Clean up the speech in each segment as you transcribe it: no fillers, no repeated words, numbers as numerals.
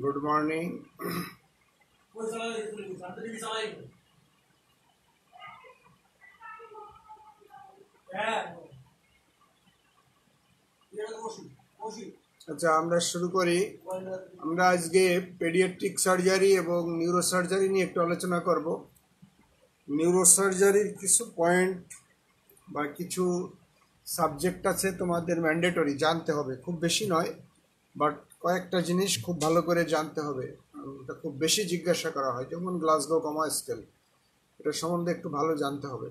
Good morning. আচ্ছা, আমরা শুরু করি। আমরা আজকে পেডিয়াট্রিক সার্জারি এবং নিউরোসার্জারি নিয়ে একটু আলোচনা করব। নিউরোসার্জারির কিছু পয়েন্ট বা কিছু সাবজেক্ট আছে তোমাদের ম্যান্ডেটরি জানতে হবে, খুব বেশি নয়, বাট কয়েকটা জিনিস খুব ভালো করে জানতে হবে। এটা খুব বেশি জিজ্ঞাসা করা হয়, যেমন গ্লাসগো কমা স্কেল, এটা সম্বন্ধে একটু ভালো জানতে হবে।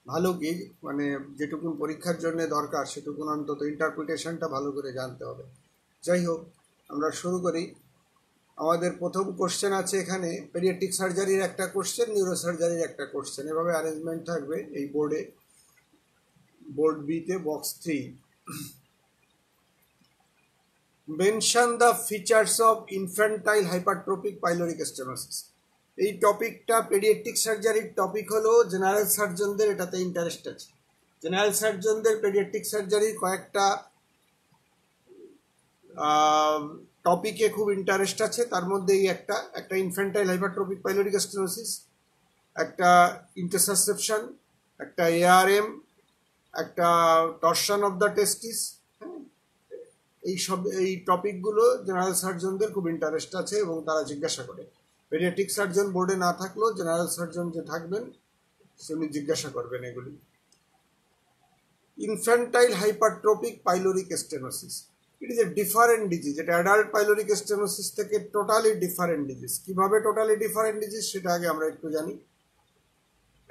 ভালো কি মানে যেটুকুন পরীক্ষার জন্য দরকার সেটুকুন অন্তত ইন্টারপ্রিটেশনটা ভালো করে জানতে হবে। যাই হোক, আমরা শুরু করি। আমাদের প্রথম কোশ্চেন আছে এখানে, পেডিয়াট্রিক সার্জারির একটা কোশ্চেন, নিউরো সার্জারির একটা কোশ্চেন, এভাবে অ্যারেঞ্জমেন্ট থাকবে এই বোর্ডে। বোর্ড বিতে box 3, mention the features of infantile hypertrophic pyloric stenosis. এই টপিকটা পেডিয়াট্রিক সার্জারির টপিক হলো জেনারেল সার্জনদের এটাতে ইন্টারেস্ট আছে। জেনারেল সার্জনদের পেডিয়াট্রিক সার্জারির কয়েকটা টপিকে খুব ইন্টারেস্ট আছে, তার মধ্যে এই একটা ইনফ্যান্টাইল হাইপারট্রপিক পাইলোরিক স্টেনোসিস, একটা ইন্টারসাসেপশন, একটা এআরএম, একটা টর্শন অফ দ্য টেস্টিস। এই টপিকগুলো জেনারেল সার্জনদের খুব ইন্টারেস্ট আছে এবং তারা জিজ্ঞাসা করে। পেডিয়াট্রিক সার্জন বোর্ডে না থাকলেও জেনারেল সার্জন যে থাকবেন তিনি জিজ্ঞাসা করবেন এগুলি। Infantile hypertrophic pyloric stenosis, it is a different disease. এটা অ্যাডাল্ট পাইলোরিক স্টেনোসিস থেকে টোটালি ডিফারেন্ট ডিজিজ। কিভাবে টোটালি ডিফারেন্ট ডিজিজ সেটা আগে আমরা একটু জানি।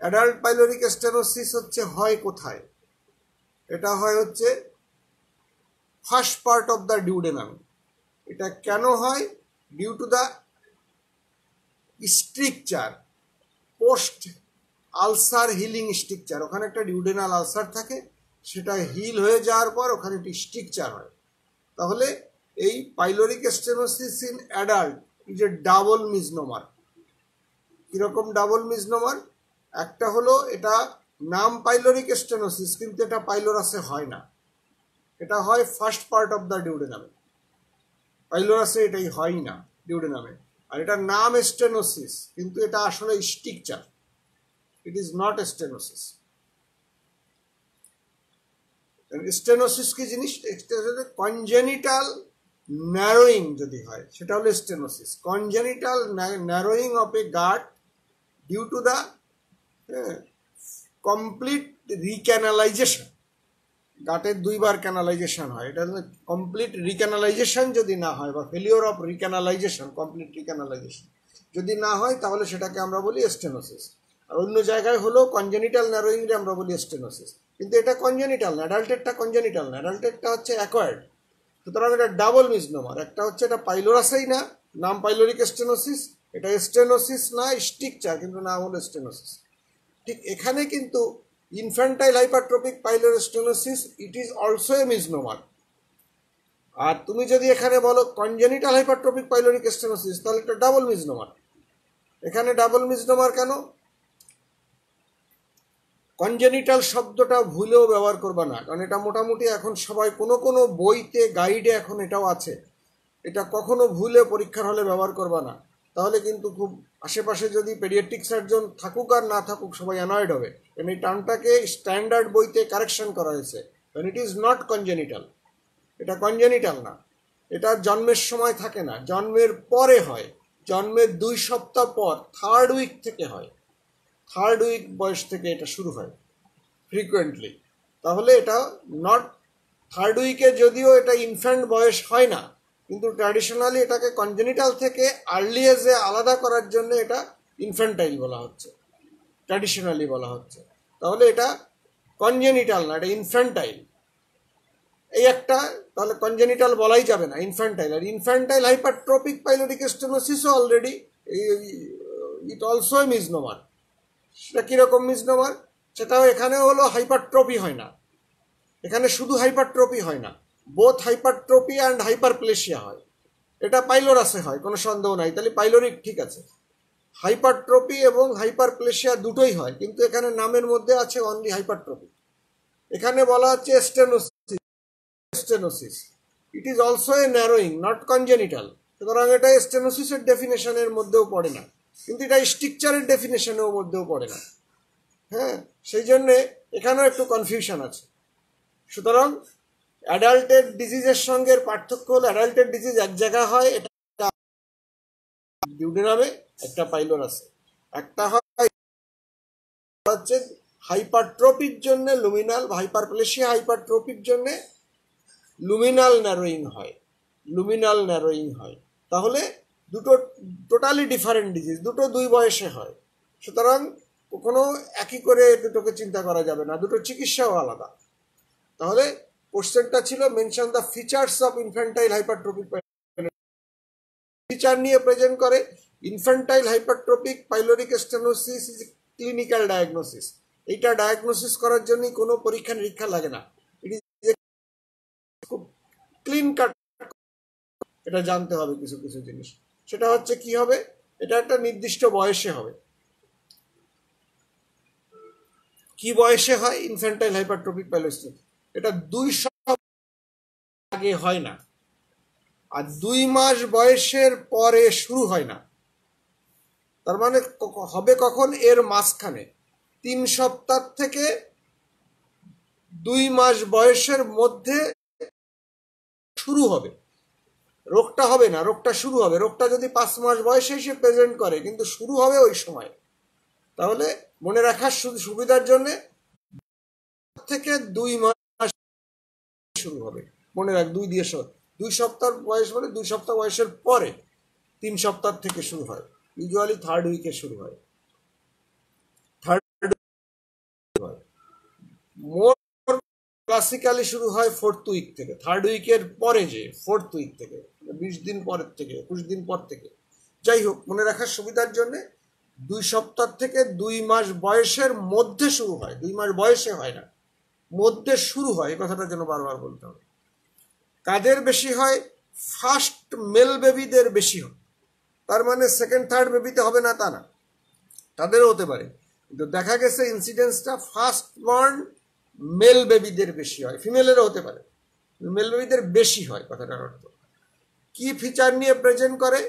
অ্যাডাল্ট পাইলোরিক স্টেনোসিস হয় কোথায়? এটা হচ্ছে first part of the duodenum. এটা কেন হয়? Due to the stricture, post ulcer healing stricture. ওখানে একটা ডিউডেনাল আলসার থাকে, সেটা হিল হয়ে যাওয়ার পর ওখানে একটি স্ট্রিকচার হয়। তাহলে এই pyloric stenosis in adult is a double misnomer. কিরকম ডাবল মিসনোমার? একটা হলো এটা নাম পাইলোরিক স্টেনোসিস, কিন্তু এটা পাইলোরাসে হয় না, এটা হয় ফার্স্ট পার্ট অফ দ্য ডিউডেনামে। পাইলোরাসে এটাই হয় না, ডিউডেনামে। আর এটা নাম স্টেনোসিস, কিন্তু এটা আসলে stricture, it is not stenosis. Stenosis কি জিনিস? কনজেনিটাল ন্যারোয়িং যদি হয় সেটা হলো stenosis. Congenital narrowing of a gut due to the complete recanalisation. গাটের দুইবার ক্যানালাইজেশন হয়, এটা কমপ্লিট রিক্যানালাইজেশন যদি না হয়, বা ফেলিওর অফ রিক্যানালাইজেশন, কমপ্লিট রিক্যানালাইজেশন যদি না হয়, তাহলে সেটাকে আমরা বলি স্টেনোসিস। আর অন্য জায়গায় হলো কনজেনিটাল ন্যারোয়িংরে আমরা বলি স্টেনোসিস, কিন্তু এটা কনজেনিটাল না। অ্যাডাল্টেরটা কনজেনিটাল না, অ্যাডাল্টেরটা হচ্ছে অ্যাকোয়ার্ড। সুতরাং এটা ডাবল মিসনোমার। একটা হচ্ছে এটা পাইলোরাসেই না, নাম পাইলোরিক স্টেনোসিস, এটা স্টেনোসিস না, স্ট্রিকচার, কিন্তু নাম হলো স্টেনোসিস। ঠিক এখানে কিন্তু infantile hypertrophic pyloric stenosis it is also a misnomer. আর তুমি যদি এখানে বলো কনজেনিটাল হাইপারট্রপিক পাইলোরিক স্টেনোসিস, তাহলে এটা ডাবল মিসনোমার। এখানে ডাবল মিসনোমার কেন? কনজেনিটাল শব্দটা ভুলেও ব্যবহার করবা না, কারণ এটা মোটামুটি এখন সবাই কোনো বইতে, গাইডে এখন এটাও আছে। এটা কখনো ভুলে পরীক্ষার হলে ব্যবহার করবা না, তাহলে কিন্তু খুব আশেপাশে যদি পেডিয়াট্রিক সার্জন থাকুক আর না থাকুক সবাই অ্যানয়েড হবে। কারণ এই টার্মটাকে স্ট্যান্ডার্ড বইতে কারেকশন করা হয়েছে, কারণ ইট ইজ নট কনজেনিটাল। এটা কনজেনিটাল না, এটা জন্মের সময় থাকে না, জন্মের পরে হয়, জন্মের 2 সপ্তাহ পর, 3rd উইক থেকে হয়। 3rd উইক বয়স থেকে এটা শুরু হয় ফ্রিকুয়েন্টলি। তাহলে এটা নট 3rd উইকে, যদিও এটা ইনফ্যান্ট বয়স হয় না, কিন্তু ট্র্যাডিশনালি এটাকে কনজেনিটাল থেকে আর্লি এজে আলাদা করার জন্য এটা ইনফ্যান্টাইল বলা হচ্ছে, ট্র্যাডিশনালি বলা হচ্ছে। তাহলে এটা কনজেনিটাল না, এটা ইনফ্যান্টাইল। এই একটা, তাহলে কনজেনিটাল বলাই যাবে না, ইনফ্যান্টাইল। আর ইনফ্যান্টাইল হাইপারট্রপিক পাইলোরিক স্টেনোসিসও already it also a misnomer. সেটা কিরকম মিসনোমার? সেটাও এখানেও হলো হাইপারট্রপি হয় না, এখানে শুধু হাইপারট্রপি হয় না, বোথ হাইপারট্রপি অ্যান্ড হাইপারপ্লেশিয়া হয়। এটা পাইলোরাসে হয়, কোনো সন্দেহ নাই, তাহলে পাইলোরিক ঠিক আছে। হাইপারট্রপি এবং হাইপারপ্লেশিয়া দুটোই হয়, কিন্তু এখানে নামের মধ্যে আছে অনলি হাইপারট্রপি। এখানে বলা হচ্ছে stenosis. It is also A narrowing, not congenital. সুতরাং এটা স্টেনোসিসের ডেফিনেশনের মধ্যেও পড়ে না, কিন্তু এটা স্ট্রিকচারের ডেফিনেশনের মধ্যেও পড়ে না। হ্যাঁ, সেই জন্যে এখানেও একটু কনফিউশন আছে। সুতরাং অ্যাডাল্টের ডিজিজের সঙ্গে পার্থক্য হলো অ্যাডাল্টের ডিজিজ এক জায়গায় হয়, এটা ডিউডেনামে, একটা পাইলোরাসে। একটা হচ্ছে হাইপারট্রপির জন্য লুমিনাল, হাইপারপ্লেসিয়া হাইপারট্রপির জন্য লুমিনাল ন্যারোয়িং হয়, লুমিনাল ন্যারোয়িং হয়। তাহলে দুটো টোটালি ডিফারেন্ট ডিজিজ, দুটো দুই বয়সে হয়। সুতরাং কখনো একই করে দুটোকে চিন্তা করা যাবে না, দুটো চিকিৎসাও আলাদা। তাহলে কোশ্চেনটা ছিল mention the features of infantile hypertrophic, feature নিয়ে প্রেজেন্ট করে। Infantile hypertrophic pyloric stenosis is clinical diagnosis. এইটা ডায়াগনোসিস করার জন্য কোনো পরীক্ষা নিরীক্ষা লাগে না, খুব ক্লিন কাট এটা জানতে হবে কিছু কিছু জিনিস। সেটা হচ্ছে কি হবে, এটা একটা নির্দিষ্ট বয়সে হবে। কি বয়সে হয় ইনফ্যান্টাইল হাইপারট্রপিক পাইলোরিক? এটা 2 সপ্তাহ আগে হয় না, আর 2 মাস বয়সের পরে শুরু হয় না। তার মানে হবে কখন? এর মাঝখানে 3 সপ্তাহ থেকে 2 মাস বয়সের মধ্যে শুরু হবে। রোগটা হবে না, রোগটা শুরু হবে। রোগটা যদি 5 মাস বয়সে এসে প্রেজেন্ট করে, কিন্তু শুরু হবে ওই সময়। তাহলে মনে রাখার সুবিধার জন্য থেকে 2 মাস শুরু হবে, মনে রাখ 2 দিয়ে 2 সপ্তাহ বয়স মানে 2 সপ্তাহ বয়সের পরে 3 সপ্তাহ থেকে শুরু হয়। ইউজুয়ালি 3rd উইকে শুরু হয়, 3rd হয়। মোর ক্লাসিক্যালি শুরু হয় 4th উইক থেকে, 3rd উইকের পরে যে 4th উইক থেকে, 20 দিন পরের থেকে, 21 দিন পর থেকে। যাই হোক, মনে রাখার সুবিধার জন্য 2 সপ্তাহ থেকে 2 মাস বয়সের মধ্যে শুরু হয়, 2 মাস বয়সে হয় না, মধ্যে শুরু হয়। এই কথাটা যেন বারবার বলতে হবে। কাদের বেশি হয়? ফার্স্ট মেল বেবিদের বেশি হয়। তার মানে 2nd 3rd বেবিতে হবে না তা না, তাদেরও হতে পারে, কিন্তু দেখা গেছে ইনসিডেন্সটা ফার্স্ট বর্ন মেল বেবিদের বেশি হয়, ফিমেলেরও হতে পারে, মেল বেবিদের বেশি হয়। কথাটার অর্থ কি ফিচার নিয়ে প্রেজেন্ট করে?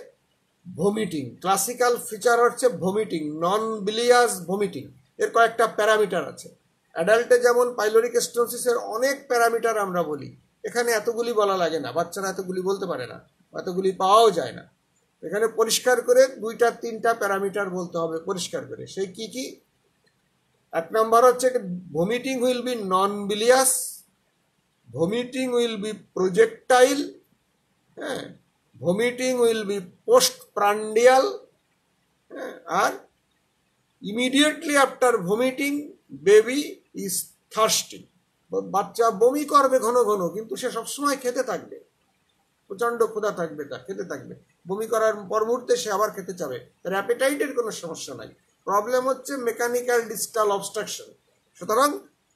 ভমিটিং। ক্লাসিক্যাল ফিচার হচ্ছে ভমিটিং, নন বিলিয়াস ভমিটিং। এর কয়েকটা প্যারামিটার আছে। অ্যাডাল্টে যেমন পাইলোরিক স্টেনোসিসের অনেক প্যারামিটার আমরা বলি, এখানে এতগুলি বলা লাগে না, বাচ্চারা এতগুলি বলতে পারে না, এতগুলি পাওয়াও যায় না। এখানে পরিষ্কার করে 2টা 3টা প্যারামিটার বলতে হবে পরিষ্কার করে। সেই কি কি? 1 নম্বর হচ্ছে vomiting will be non bilious, vomiting will be projectile, হ্যাঁ, vomiting will be post prandial, আর immediately after vomiting baby is thirsty. বাচ্চা বমি করবে ঘন ঘন, কিন্তু সে সবসময় খেতে থাকবে, প্রচন্ড ক্ষুধা থাকবে, তা খেতে থাকবে। বমি করার পর মুহূর্তে সে আবার খেতে চাবে, তার অ্যাপেটাইটের কোনো সমস্যা নাই। প্রবলেম হচ্ছে মেকানিক্যাল ডিস্টাল অবস্ট্রাকশন। সুতরাং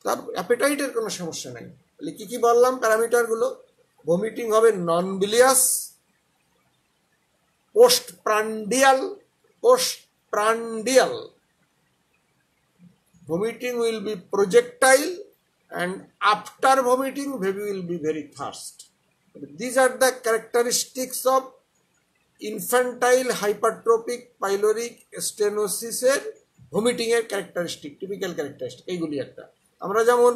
তার অ্যাপেটাইটের কোনো সমস্যা নাই। তাহলে কি কি বললাম প্যারামিটারগুলো? ভমিটিং হবে নন বিলিয়াস, post প্রান্ডিয়াল, vomiting will be projectile, and after vomiting baby will be very thirst. These are the characteristics of infantile hypertrophic pyloric stenosis এর ভমিটিং এর ক্যারেক্টারিস্টিক, টিপিক্যাল ক্যারেক্টারিস্টিক এইগুলি। একটা আমরা যেমন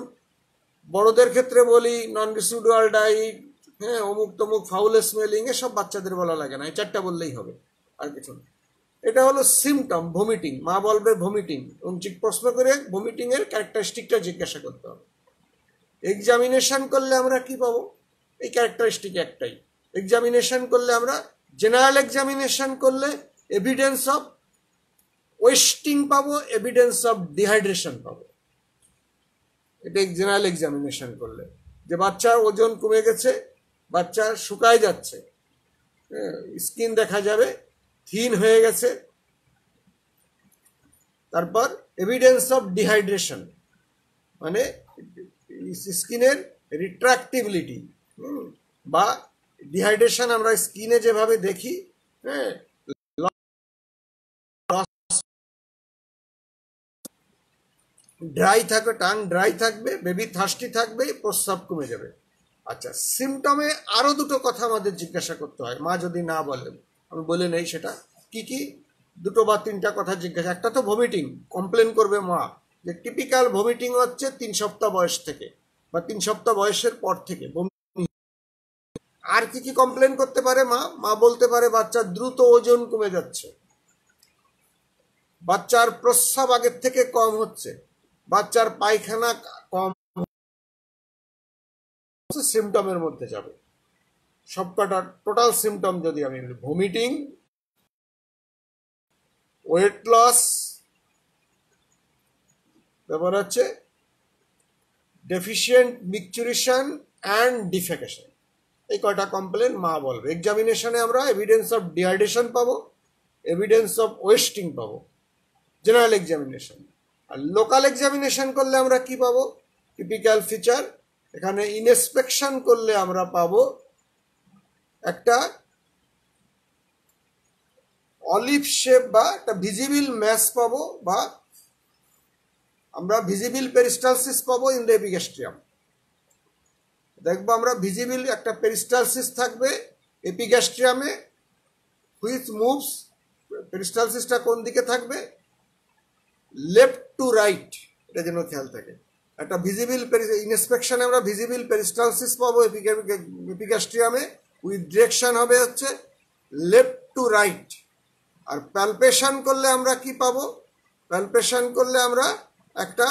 বড়দের ক্ষেত্রে বলি নন রিসিডুয়াল ডাইট, হ্যাঁ, অমুক তমুক, ফাউল স্মেলিং, এসব বাচ্চাদের বলা লাগে না, এই 4টা বললেই হবে, আর কিছু না। এটা হলো সিমটম ভমিটিং। মা বলবে ভমিটিং, এবং প্রশ্ন করে ভমিটিং এর ক্যারেক্টারিস্টিকটা জিজ্ঞাসা করতে হবে। এক্সামিনেশন করলে আমরা কি পাবো? এই ক্যারেক্টারিস্টিক একটাই। এক্সামিনেশন করলে আমরা, জেনারেল এক্সামিনেশন করলে এভিডেন্স অফ ওয়েস্টিং পাবো, এভিডেন্স অফ ডিহাইড্রেশন পাবো। এটা জেনারেল এক্সামিনেশন করলে, যে বাচ্চার ওজন কমে গেছে, বাচ্চা শুকায় যাচ্ছে, স্কিন দেখা যাবে থিন হয়ে গেছে। তারপর এভিডেন্স অফ ডিহাইড্রেশন, মানে স্কিনের রিট্রাক্টিবিলিটি, বা ডিহাইড্রেশন আমরা স্কিনে যেভাবে দেখি, হ্যাঁ, ড্রাই থাকবে, টাং ড্রাই থাকবে, বেবি থার্স্টি থাকবে, প্রস্রাব কমে যাবে। আচ্ছা, সিমটমে আরো দুটো কথা আমাদের জিজ্ঞাসা করতে হয়, মা যদি না বলেন আমি বলে নেই সেটা কি কি। দুটো বা তিনটা কথা জিজ্ঞাসা, একটা তো ভমিটিং, কমপ্লেন করবে মা যে টিপিক্যাল ভমিটিং হচ্ছে 3 সপ্তাহ বয়স থেকে বা 3 সপ্তাহ বয়সের পর থেকে বমি। আর কি কি কমপ্লেন করতে পারে মা? মা বলতে পারে বাচ্চার দ্রুত ওজন কমে যাচ্ছে, বাচ্চার প্রস্রাব আগের থেকে কম হচ্ছে, বাচ্চার পায়খানা কম, সিমটমের মধ্যে যাবে সবকটা টোটাল সিমটম। যদি আমি বলি ভমিটিং, ওয়েট লস, ব্যাপার হচ্ছে ডেফিসিয়েন্ট মিকচুরেশন অ্যান্ড ডিফেকেশন, এই কয়টা কমপ্লেন মা বলবে। এক্সামিনেশনে আমরা এভিডেন্স অফ ডিহাইড্রেশন পাবো, এভিডেন্স অফ ওয়েস্টিং পাবো জেনারেল এক্সামিনেশন। আর লোকাল এক্সামিনেশন করলে আমরা কি পাবো? Typical feature. এখানে ইনস্পেকশন করলে আমরা পাবো একটা অলিভ শেপ বা একটা ভিজিবল ম্যাস পাবো, বা আমরা ভিজিবল পেরিস্টালসিস পাবো ইন দ্য এপিগ্যাস্ট্রিয়াম। দেখবো আমরা ভিজিবল একটা পেরিস্টালসিস থাকবে এপিগ্যাস্ট্রিয়ামে, হুইচ মুভস, পেরিস্টালসিসটা কোন দিকে থাকবে? লেফট টু রাইট, এটা যেন খেয়াল থাকে। একটা ভিজিবল ইনস্পেকশনে আমরা ভিজিবল পেরিস্টালসিস পাবো এপিগ্যাস্ট্রিয়ামে, উইথ ডিরেকশন হবে হচ্ছে লেফট টু রাইট। আর প্যালপেশন করলে আমরা কি পাবো? প্যালপেশন করলে আমরা একটা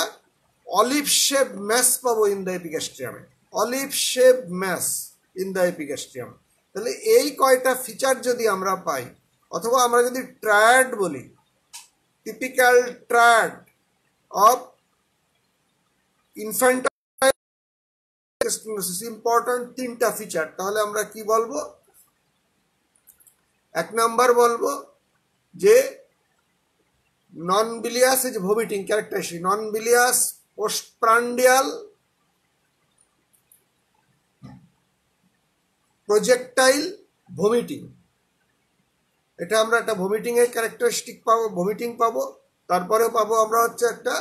olive shape mass in the দ্য এপিগ্যাস্ট্রিয়ামে, olive shape mass in the epigastrium. তাহলে এই কয়টা ফিচার যদি আমরা পাই, অথবা আমরা যদি ট্রায়াড বলি, typical triad of infantile important তিনটা ফিচার, তাহলে আমরা কি বলবো? এক নাম্বার বলবো যে নন bilious is vomiting characteristic, non bilious postprandial projectile vomiting, এটা আমরা একটা ভমিটিং এর ক্যারেক্টারিস্টিক পাবো, ভমিটিং পাবো। তারপরে পাবো আমরা হচ্ছে একটা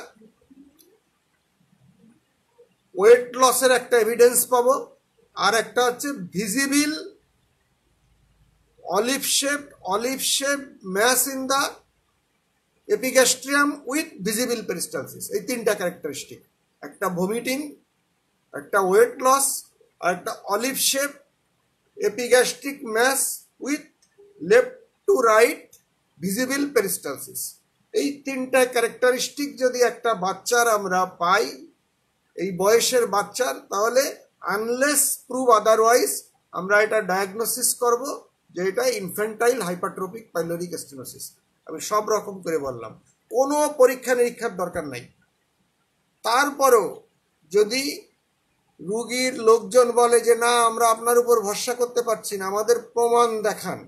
ওয়েট লসের একটা এভিডেন্স পাবো, আর একটা হচ্ছে visible olive shape mass in the epigastrium with visible peristalsis. এই তিনটা ক্যারেক্টারিস্টিক, একটা ভমিটিং, একটা ওয়েট লস, আর একটা olive shape epigastric mass with left to right visible peristalsis. এই তিনটা ক্যারেক্টারিস্টিক যদি একটা বাচ্চার আমরা পাই, এই বয়সের বাচ্চার, তাহলে আনলেস প্রুভ আদারওয়াইজ আমরা এটা ডায়াগনোসিস করব যে এটা ইনফ্যান্টাইল হাইপারট্রফিক পাইলোরিক স্টেনোসিস। আমি সব রকম করে বললাম, কোনো পরীক্ষা নিরীক্ষার দরকার নাই। তারপরেও যদি রুগীর লোকজন বলে যে না আমরা আপনার উপর ভরসা করতে পারছি না, আমাদের প্রমাণ দেখান,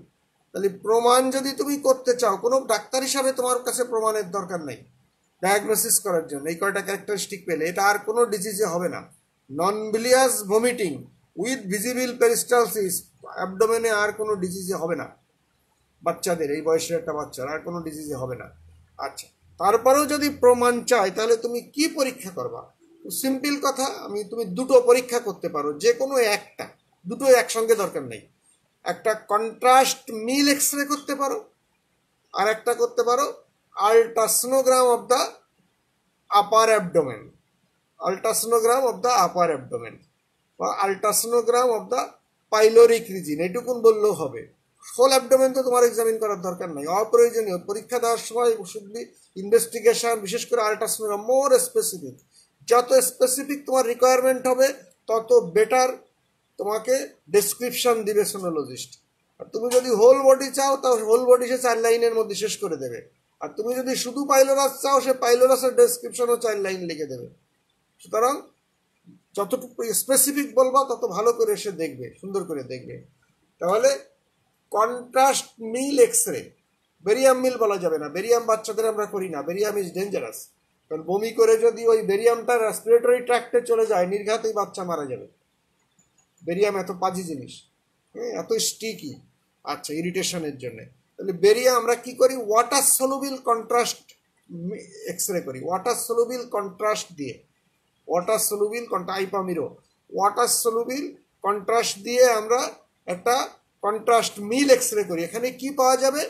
তাহলে প্রমাণ যদি তুমি করতে চাও, কোনো ডাক্তার হিসাবে তোমার কাছে প্রমাণের দরকার নেই ডায়াগনোসিস করার জন্য। এই কয়টা ক্যারেক্টারিস্টিক পেলে এটা আর কোনো ডিজিজে হবে না। Non bilious vomiting with visible peristalsis, অ্যাবডোমেনে আর কোনো ডিজিজে হবে না বাচ্চাদের, এই বয়সের একটা বাচ্চার আর কোনো ডিজিজে হবে না। আচ্ছা, তারপরেও যদি প্রমাণ চাই তাহলে তুমি কি পরীক্ষা করবা? সিম্পল কথা, তুমি দুটো পরীক্ষা করতে পারো, যে কোনো একটা, দুটো একসঙ্গে দরকার নেই। একটা কন্ট্রাস্ট মিল এক্স রে করতে পারো, আর একটা করতে পারো ultrasonogram of the upper abdomen, ultrasonogram of the upper abdomen বা ultrasonogram of the pyloric region, এটুকুন বললেও হবে। হোল অ্যাবডোমেন তো তোমার এক্সামিন করার দরকার নাই, অপ্রয়োজনীয়। পরীক্ষা দেওয়ার সময় শুধু ইনভেস্টিগেশন, বিশেষ করে আল্ট্রাসোনোগ্রাম মোর স্পেসিফিক। যত স্পেসিফিক তোমার রিকোয়ারমেন্ট হবে তত বেটার তোমাকে ডেসক্রিপশন দিবে সোনোলজিস্ট। আর তুমি যদি হোল বডি চাও তাও হোল বডি সে 4 লাইনের মধ্যে শেষ করে দেবে। আর তুমি যদি শুধু পাইলোরাস চাও, সে পাইলোরাসের ডেসক্রিপশনও 4 লাইন লিখে দেবে। সুতরাং যতটুকু স্পেসিফিক বলবা তত ভালো করে সে দেখবে, সুন্দর করে দেখবে। তাহলে কন্ট্রাস্ট মিল এক্স রে, বেরিয়াম মিল বলা যাবে না, বেরিয়াম বাচ্চাদের আমরা করি না, বেরিয়াম ইজ ডেঞ্জারাস। কারণ বমি করে যদি ওই বেরিয়ামটা রেসপিরেটরি ট্র্যাক্টে চলে যায়, নির্ঘাতেই বাচ্চা মারা যাবে। বেরিয়াম এত পাজি জিনিস, এত স্টিকি, আচ্ছা, ইরিটেশনের জন্য। তাহলে বেরিয়াম আমরা কি করি? ওয়াটার সলুবিল কন্ট্রাস্ট এক্স রে করি, ওয়াটার সলুবিল কন্ট্রাস্ট দিয়ে, ওয়াটার সলুবিল আইপামিরো, ওয়াটার সলুবিল কন্ট্রাস্ট দিয়ে আমরা একটা কন্ট্রাস্ট মিল এক্সরে করি। এখানে কি পাওয়া যাবে?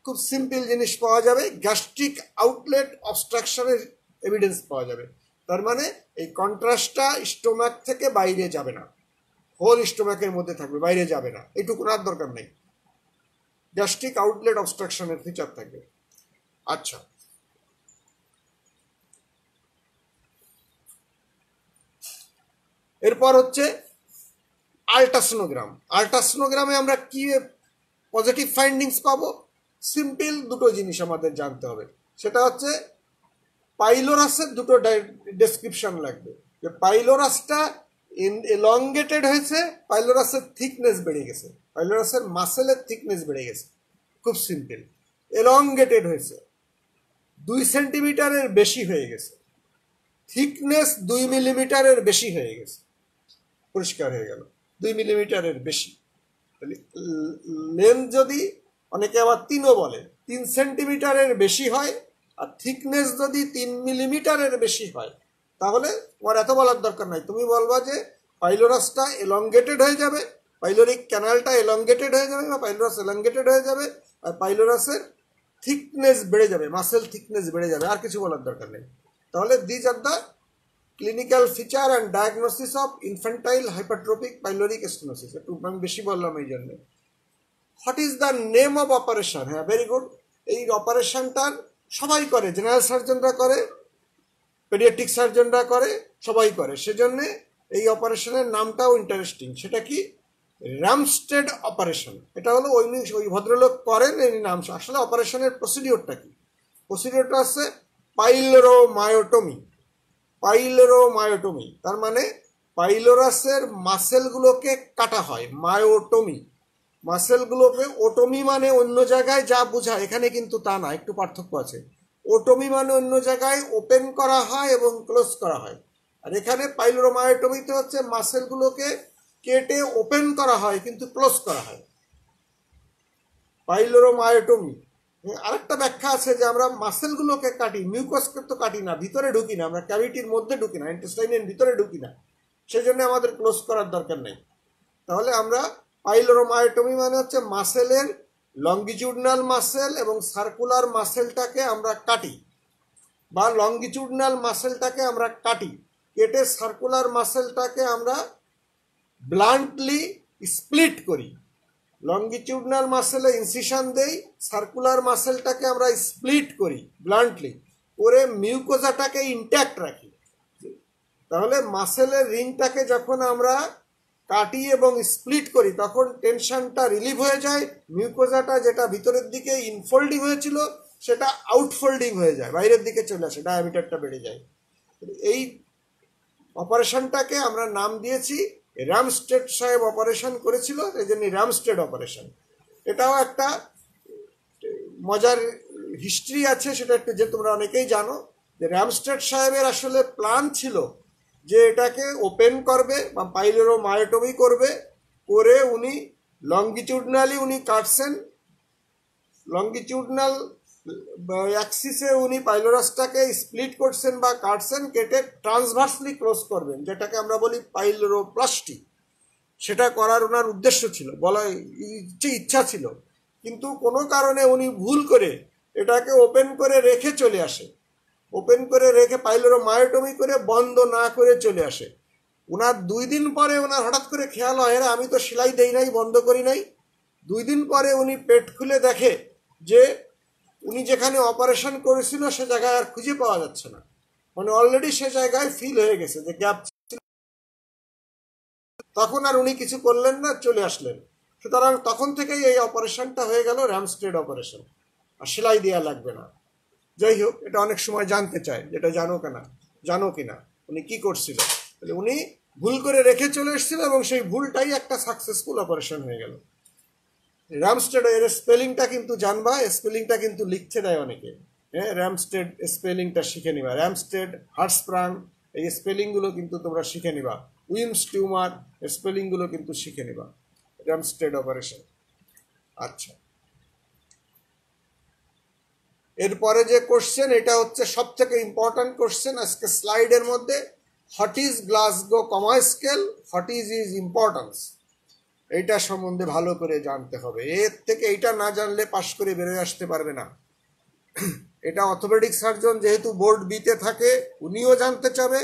খুব সিম্পল জিনিস পাওয়া যাবে, গ্যাস্ট্রিক আউটলেট অবস্ট্রাকশনের এভিডেন্স পাওয়া যাবে। তার মানে এই কন্ট্রাস্টটা স্টোমাক থেকে বাইরে যাবে না, হোল স্টোমাকের মধ্যে থাকবে, বাইরে যাবে না, এইটুকু আর দরকার নেই। গ্যাস্ট্রিক আউটলেট অবস্ট্রাকশনের ফিচার থাকবে। আচ্ছা, এরপর হচ্ছে আল্ট্রাসোনোগ্রাম। আল্ট্রাসোনোগ্রামে আমরা কি পজিটিভ ফাইন্ডিংস পাবো? সিম্পল দুটো জিনিস আমাদের জানতে হবে। সেটা হচ্ছে পাইলোরাসের দুটো ডেসক্রিপশন লাগবে, যে পাইলোরাসটা এলংগেটেড হয়েছে, পাইলোরাসের থিকনেস বেড়ে গেছে, পাইলোরাসের মাসেলের থিকনেস বেড়ে গেছে। খুব সিম্পল, এলংগেটেড হয়েছে, 2 সেন্টিমিটারের বেশি হয়ে গেছে, থিকনেস 2 মিলিমিটারের বেশি হয়ে গেছে, পরিষ্কার হয়ে গেল 2 মিলিমিটারের বেশি। লেন্থ যদি, অনেকে আবার 3ও বলে, 3 সেন্টিমিটারের বেশি হয় আর থিকনেস যদি 3 মিলিমিটারের বেশি হয়, তাহলে তোমার এত বলার দরকার নাই, তুমি বলবা যে পাইলোরাসটা এলংগেটেড হয়ে যাবে, পাইলোরিক ক্যানালটা এলংগেটেড হয়ে যাবে বা পাইলোরাস এলংগেটেড হয়ে যাবে, আর পাইলোরাসের থিকনেস বেড়ে যাবে, মাসেল থিকনেস বেড়ে যাবে, আর কিছু বলার দরকার নেই। তাহলে these are the clinical feature and diagnosis of infantile hypertrophic pyloric stenosis. একটু আমি বেশি বললাম এই জন্য। What is the name of operation? হ্যাঁ, ভেরি গুড। এই অপারেশনটার সবাই করে, জেনারেল সার্জনরা করে, পেডিয়াট্রিক সার্জনরা করে, সবাই করে। সেজন্য এই অপারেশনের নামটাও ইন্টারেস্টিং। সেটা কি? রামস্টেড অপারেশন। এটা হলো ওই ভদ্রলোক করেন এই নাম। আসলে অপারেশনের প্রসিডিওরটা কি? প্রসিডিওরটা হচ্ছে পাইলোরোমায়োটমি। পাইলোরোমায়োটমি তার মানে পাইলোরাসের মাসেলগুলোকে কাটা হয়, মায়োটমি। মাসেলগুলোকে, ওটমি মানে অন্য জায়গায় যা বোঝায়, এখানে কিন্তু তা না, একটু পার্থক্য আছে। ওটমি মানে অন্য জায়গায় ওপেন করা হয় এবং ক্লোজ করা হয়, আর এখানে পাইলোরোমায়োটমিতে হচ্ছে মাসেলগুলোকে কেটে ওপেন করা হয় কিন্তু ক্লোজ করা হয়, পাইলোরোমায়োটমি। আরেকটা ব্যাখ্যা আছে যে আমরা মাসেলগুলোকে কাটি, মিউকাসকে তো কাটি না, ভিতরে ঢুকি না, আমরা ক্যাভিটির মধ্যে ঢুকি না, ইন্টেস্টাইনের ভিতরে ঢুকি না, সেজন্য আমাদের ক্লোজ করার দরকার নেই। তাহলে আমরা পাইলোরোমায়োটমি মানে হচ্ছে মাসেলের লঙ্গিটিউডনাল মাসেল এবং সার্কুলার মাসেলটাকে আমরা কাটি, বা লঙ্গিটিউডনাল মাসেলটাকে আমরা কাটি, কেটে সার্কুলার মাসেলটাকে আমরা ব্লান্টলি স্প্লিট করি। লঙ্গিটিউডনাল মাসেলে ইনসিশন দেই, সার্কুলার মাসেলটাকে আমরা স্প্লিট করি ব্লান্টলি করে, মিউকোজাটাকে ইনট্যাক্ট রাখি। তাহলে মাসেলের রিংটাকে যখন আমরা কাটি এবং স্প্লিট করি তখন টেনশনটা রিলিভ হয়ে যায়, মিউকোজাটা যেটা ভিতরের দিকে ইনফোল্ডিং হয়েছিল সেটা আউটফোল্ডিং হয়ে যায়, বাইরের দিকে চলে আসে, ডায়ামিটারটা বেড়ে যায়। এই অপারেশনটাকে আমরা নাম দিয়েছি, রামস্টেড সাহেব অপারেশন করেছিল, এই জন্য রামস্টেড অপারেশন। এটাও একটা মজার হিস্ট্রি আছে, সেটা একটু যে তোমরা অনেকেই জানো, যে রামস্টেড সাহেবের আসলে প্ল্যান ছিল যে এটাকে ওপেন করবে বা পাইলোরোমায়োটমি করবে, করে উনি লঙ্গিটিউডনালি উনি কাটছেন, লঙ্গিটিউডনাল অ্যাক্সিসে উনি পাইলোরাসটাকে স্প্লিট করছেন বা কাটছেন, কেটে ট্রান্সভার্সলি ক্লোজ করবেন, যেটাকে আমরা বলি পাইলোরোপ্লাস্টি। সেটা করার ওনার উদ্দেশ্য ছিল, বলা ইচ্ছা ছিল, কিন্তু কোনো কারণে উনি ভুল করে এটাকে ওপেন করে রেখে চলে আসে, ওপেন করে রেখে পাইলোরোমায়োটমি করে বন্ধ না করে চলে আসে। ওনার 2 দিন পরে ওনার হঠাৎ করে খেয়াল হয়, আমি তো সেলাই দেই নাই, বন্ধ করি নাই। 2 দিন পরে উনি পেট খুলে দেখে যে উনি যেখানে অপারেশন করেছিল সে জায়গায় আর খুঁজে পাওয়া যাচ্ছে না, মানে অলরেডি সে জায়গায় ফিল হয়ে গেছে যে গ্যাপ। তখন আর উনি কিছু করলেন না, চলে আসলেন। সুতরাং তখন থেকেই এই অপারেশনটা হয়ে গেল রামস্টেড অপারেশন, আর সেলাই দেওয়া লাগবে না। যাই হোক, এটা অনেক সময় জানতে চায়, যেটা জানো কিনা উনি কি করছিল। উনি ভুল করে রেখে চলে এসেছিল এবং সেই ভুলটাই একটা সাকসেসফুল অপারেশন হয়ে গেল। রামস্টেড এর স্পেলিংটা কিন্তু জানবা, স্পেলিংটা কিন্তু লিখতে দেয় অনেকে। হ্যাঁ, রামস্টেড স্পেলিংটা শিখে নিবা, রামস্টেড, হার্টস্প্রাং, এই স্পেলিংগুলো কিন্তু তোমরা শিখে নিবা, উইমস টিউমার স্পেলিংগুলো কিন্তু শিখে নিবা, রামস্টেড অপারেশন। আচ্ছা, এরপরে যে কোশ্চেন, এটা হচ্ছে সব থেকে ইম্পর্ট্যান্ট কোশ্চেন আজকে স্লাইডের মধ্যে, what is Glasgow coma scale, what is importance, এইটা সম্বন্ধে ভালো করে জানতে হবে। এর থেকে এইটা না জানলে পাশ করে বেরোয় আসতে পারবে না। এটা অর্থোপেডিক সার্জন যেহেতু বোর্ড বিতে থাকে, উনিও জানতে চাবে,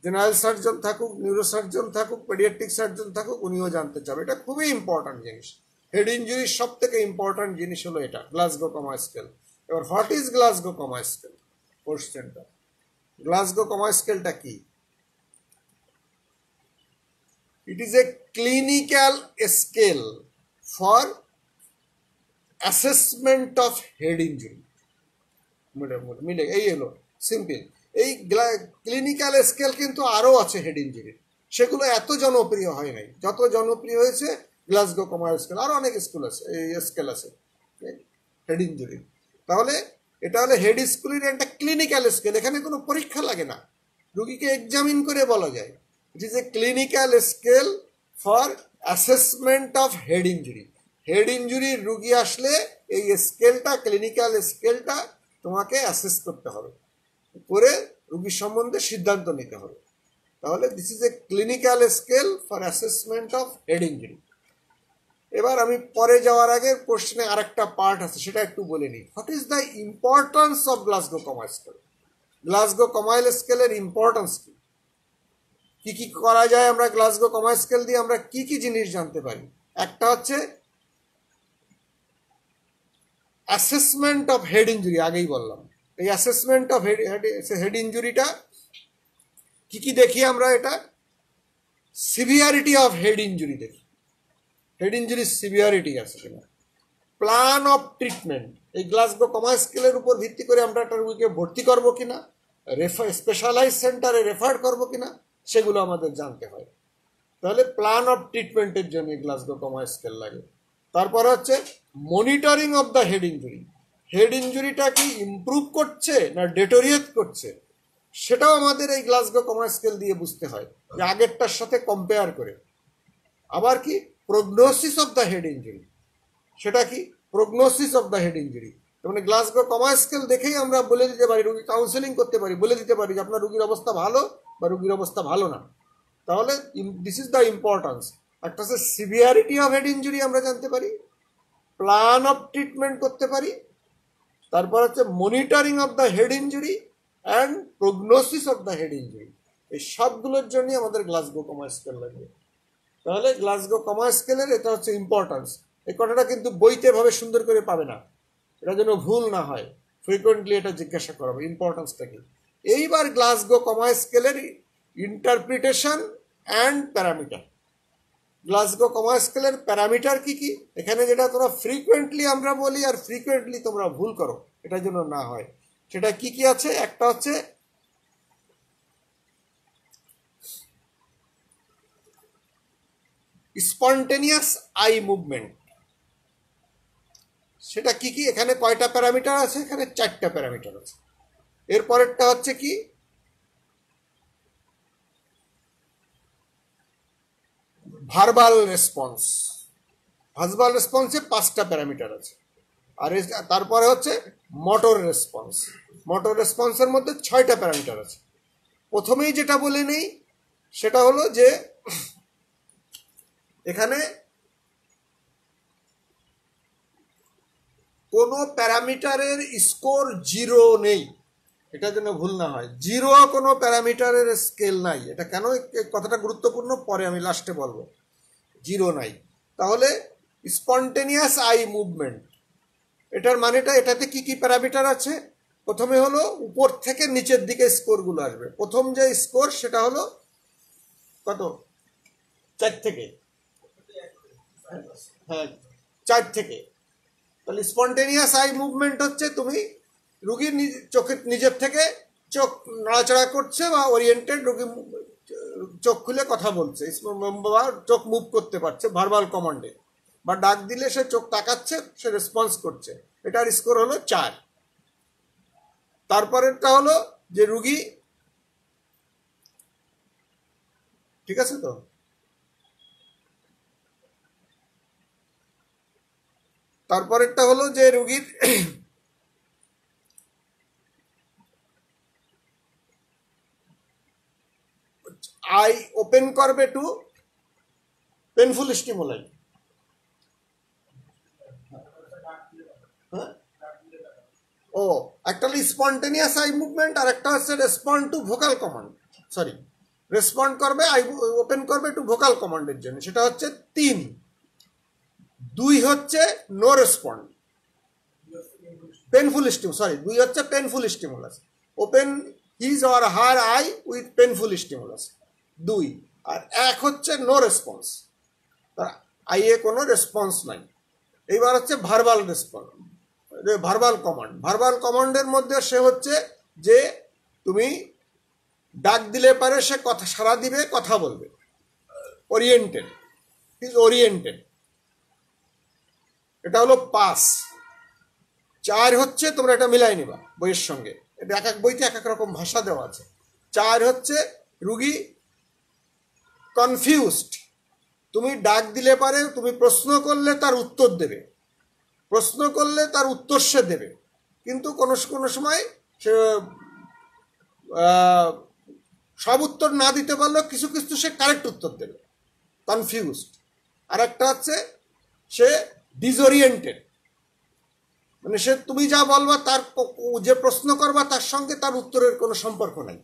জেনারেল সার্জন থাকুক, নিউরোসার্জন থাকুক, পেডিয়াট্রিক সার্জন থাকুক, উনিও জানতে চাবে। এটা খুবই ইম্পর্ট্যান্ট জিনিস। হেড ইঞ্জুরির সব থেকে ইম্পর্ট্যান্ট জিনিস হলো এটা, গ্লাসগো কমা স্কেল। এবার what is Glasgow coma scale কোশ্চেনটা। গ্লাসগো কমা স্কেলটা কি? ইট is a clinical scale for assessment of head injury. মিলে এই হলো সিম্পল। এই ক্লিনিক্যাল স্কেল কিন্তু আরও আছে হেড ইঞ্জুরির, সেগুলো এত জনপ্রিয় হয় নাই। যত জনপ্রিয় হয়েছে গ্লাসগো কমা স্কেল, আরও অনেক স্কেল আছে হেড ইঞ্জুরির। তাহলে এটা হলো হেড স্কুলের একটা ক্লিনিক্যাল স্কেল, এখানে কোনো পরীক্ষা লাগে না, রুগীকে এক্সামিন করে বলা যায়। It is a clinical scale for assessment of head injury. Head ইঞ্জুরির রুগী আসলে এই স্কেলটা, ক্লিনিক্যাল স্কেলটা তোমাকে অ্যাসেস করতে হবে, করে রুগীর সম্বন্ধে সিদ্ধান্ত নিতে হবে। তাহলে this is a clinical scale for assessment of head injury. এবার আমি পরে যাওয়ার আগে কোশ্চেনে আরেকটা পার্ট আছে, সেটা একটু বলে নিই। What is the importance of Glasgow coma scale? Glasgow coma স্কেলের ইম্পর্টেন্স কি? কি কি করা যায় আমরা গ্লাসগো কমা স্কেল দিয়ে? আমরা কি কি জিনিস জানতে পারি? একটা হচ্ছে অ্যাসেসমেন্ট অফ হেড ইঞ্জুরি, আগেই বললাম। এই অ্যাসেসমেন্ট অফ হেড ইঞ্জুরিটা কি কি দেখি আমরা? এটা সিভিয়ারিটি অফ হেড ইঞ্জুরি দেখি, হেড ইঞ্জুরির সিভিয়ারিটি আছে কিনা। প্ল্যান অফ ট্রিটমেন্ট, এই গ্লাসগো কমা স্কেলের উপর ভিত্তি করে আমরা একটা রুগীকে ভর্তি করবো কিনা, স্পেশালাইজ সেন্টারে রেফার করবো কিনা, সেগুলো আমাদের জানতে হয়। তাহলে প্ল্যান অফ ট্রিটমেন্টের জন্য গ্লাসগো কমা স্কেল লাগে। তারপর হচ্ছে monitoring of the head injury, head ইঞ্জুরিটা কি ইমপ্রুভ করছে না ডেটোরিয়েট করছে, সেটাও আমাদের এই গ্লাসগো কমা স্কেল দিয়ে বুঝতে হয়, যে আগেরটার সাথে কম্পেয়ার করে। আবার কি prognosis of the head injury, সেটা কি prognosis of the head injury. মানে গ্লাসগো কমা স্কেল দেখেই আমরা বলে দিতে পারি, রুগী কাউন্সেলিং করতে পারি, বলে দিতে পারি যে আপনার রুগীর অবস্থা ভালো বা রুগীর অবস্থা ভালো না। তাহলে দিস ইজ দ্য ইম্পর্টেন্স। একটা হচ্ছে সিভিয়ারিটি অফ হেড ইঞ্জুরি আমরা জানতে পারি, প্ল্যান অফ ট্রিটমেন্ট করতে পারি, তারপর হচ্ছে monitoring of the head injury and prognosis of the head injury. এই সবগুলোর জন্যই আমাদের গ্লাসগো কমা স্কেল লাগবে। তাহলে গ্লাসগো কমা স্কেলের এটা হচ্ছে ইম্পর্টেন্স। এই কথাটা কিন্তু বইতে ভাবে সুন্দর করে পাবে না, এটা যেন ভুল না হয়, ফ্রিকোয়েন্টলি এটা জিজ্ঞাসা করাবো ইম্পর্টেন্সটা কি। এইবার গ্লাসগো কমা স্কেলের interpretation and parameter. Glasgow coma স্কেলের প্যারামিটার কি কি, এখানে যেটা তোমরা ফ্রিকোয়েন্টলি আমরা বলি আর ফ্রিকোয়েন্টলি তোমরা ভুল করো, এটা যেন না হয়, সেটা কি কি আছে? একটা হচ্ছে স্পন্টেনিয়াস আই মুভমেন্ট। সেটা কি কি? এখানে কয়টা প্যারামিটার আছে? এখানে 4টা প্যারামিটার আছে। এরপরেরটা হচ্ছে কি ভার্বাল রেসপন্স। ভার্বাল রেসপন্সে 5টা প্যারামিটার আছে। আর তারপরে হচ্ছে মোটর রেসপন্স। মোটর রেসপন্সের মধ্যে 6টা প্যারামিটার আছে। প্রথমেই যেটা বলে নেই সেটা হলো যে এখানে কোনো প্যারামিটারের স্কোর 0 নেই, এটা যেন ভুল না হয়। 0 কোনো প্যারামিটারের স্কেল নাই। এটা কেন কথাটা গুরুত্বপূর্ণ, পরে আমি লাস্টে বলবো। 0 নাই। তাহলে স্পন্টেনিয়াস আই মুভমেন্ট, এটার মানেটা, এটাতে কি কি প্যারামিটার আছে? প্রথমে হলো উপর থেকে নিচের দিকে স্কোরগুলো আসবে। প্রথম যে স্কোর সেটা হলো কত? 4 থেকে, হ্যাঁ 4 থেকে। তাহলে স্পন্টেনিয়াস আই মুভমেন্ট হচ্ছে তুমি রুগীর চোখের নিজের থেকে চোখ নাড়াচাড়া করছে বা ওরিয়েন্টেড, রুগী চোখ খুলে কথা বলছে বা চোখ মুভ করতে পারছে ভার্বাল কমান্ডে, বা ডাক দিলে সে চোখ তাকাচ্ছে, সে রেসপন্স করছে, এটার স্কোর হলো 4। তারপরেরটা হলো যে রুগী, ঠিক আছে তো, তারপরেরটা হলো যে রুগীর আই ওপেন করবে টু পেনফুল স্টিমুলাই। ও একটা হলো স্পন্টেনিয়াস আই মুভমেন্ট, আর একটা হচ্ছে respond to vocal command, sorry respond করবে আই ওপেন করবে টু ভোকাল কমান্ডের জন্য, সেটা হচ্ছে 3। 2 হচ্ছে no respond, painful stimulus, sorry 2 হচ্ছে painful stimulus, open his or her eye with painful stimulus 2। আর 1 হচ্ছে নো রেসপন্স, তার আইয়ে কোনো রেসপন্স নাই। এইবার হচ্ছে verbal response, verbal command. Verbal কমান্ডের মধ্যে সে হচ্ছে যে তুমি ডাক দিলে পারে সে কথা সাড়া দিবে, কথা বলবে, ওরিয়েন্টেড, ইজ ওরিয়েন্টেড, এটা হলো পাস। 4 হচ্ছে, তোমরা এটা মিলাই নিবা বইয়ের সঙ্গে, এটা এক এক বইতে এক এক রকম ভাষা দেওয়া আছে। 4 হচ্ছে রুগী কনফিউজড, তুমি ডাক দিলে পারে, তুমি প্রশ্ন করলে তার উত্তর দেবে, প্রশ্ন করলে তার উত্তর সে দেবে, কিন্তু কোনো কোনো সময় সে সব উত্তর না দিতে পারলেও কিছু কিছু সে কারেক্ট উত্তর দেবে, কনফিউজড। আর একটা হচ্ছে সে ডিসওরিয়েন্টেড, মানে সে তুমি যা বলবা তার যে প্রশ্ন করবা তার সঙ্গে তার উত্তরের কোনো সম্পর্ক নাই।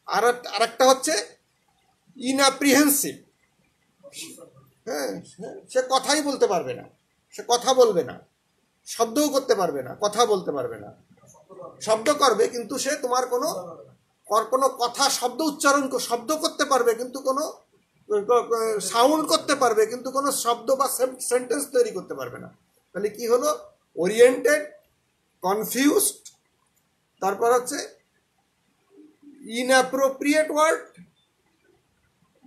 আর একটা হচ্ছে ইনঅ্যাপ্রিহেন্সিভ, হ্যাঁ সে কথাই বলতে পারবে না, সে কথা বলবে না, শব্দও করতে পারবে না, কথা বলতে পারবে না, শব্দ করবে কিন্তু সে তোমার কোনো কোনো কথা শব্দ উচ্চারণ শব্দ করতে পারবে কিন্তু কোনো সাউন্ড করতে পারবে কিন্তু কোনো শব্দ বা সেন্টেন্স তৈরি করতে পারবে না। তাহলে কি হলো? ওরিয়েন্টেড, কনফিউজড, তারপর হচ্ছে ইনঅ্যাপ্রোপ্রিয়েট ওয়ার্ড,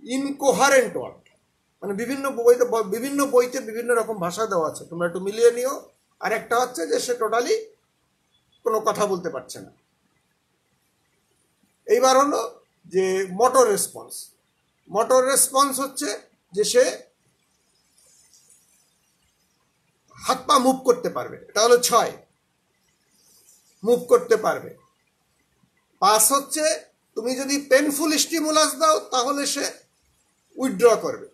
ইনকোহারেন্ট ওয়ার্ড। মানে বিভিন্ন বইতে বিভিন্ন রকম ভাষা দেওয়া আছে, তোমরা একটু মিলিয়ে নিও। আর একটা হচ্ছে যে সে টোটালি কোনো কথা বলতে পারছে না। এইবার হলো যে মোটর রেসপন্স। মোটর রেসপন্স হচ্ছে যে সে হাত পা মুভ করতে পারবে, এটা হলো 6, মুভ করতে পারবে। 5 হচ্ছে তুমি যদি পেনফুল স্টিমুলাস দাও তাহলে সে উইথড্র করবে,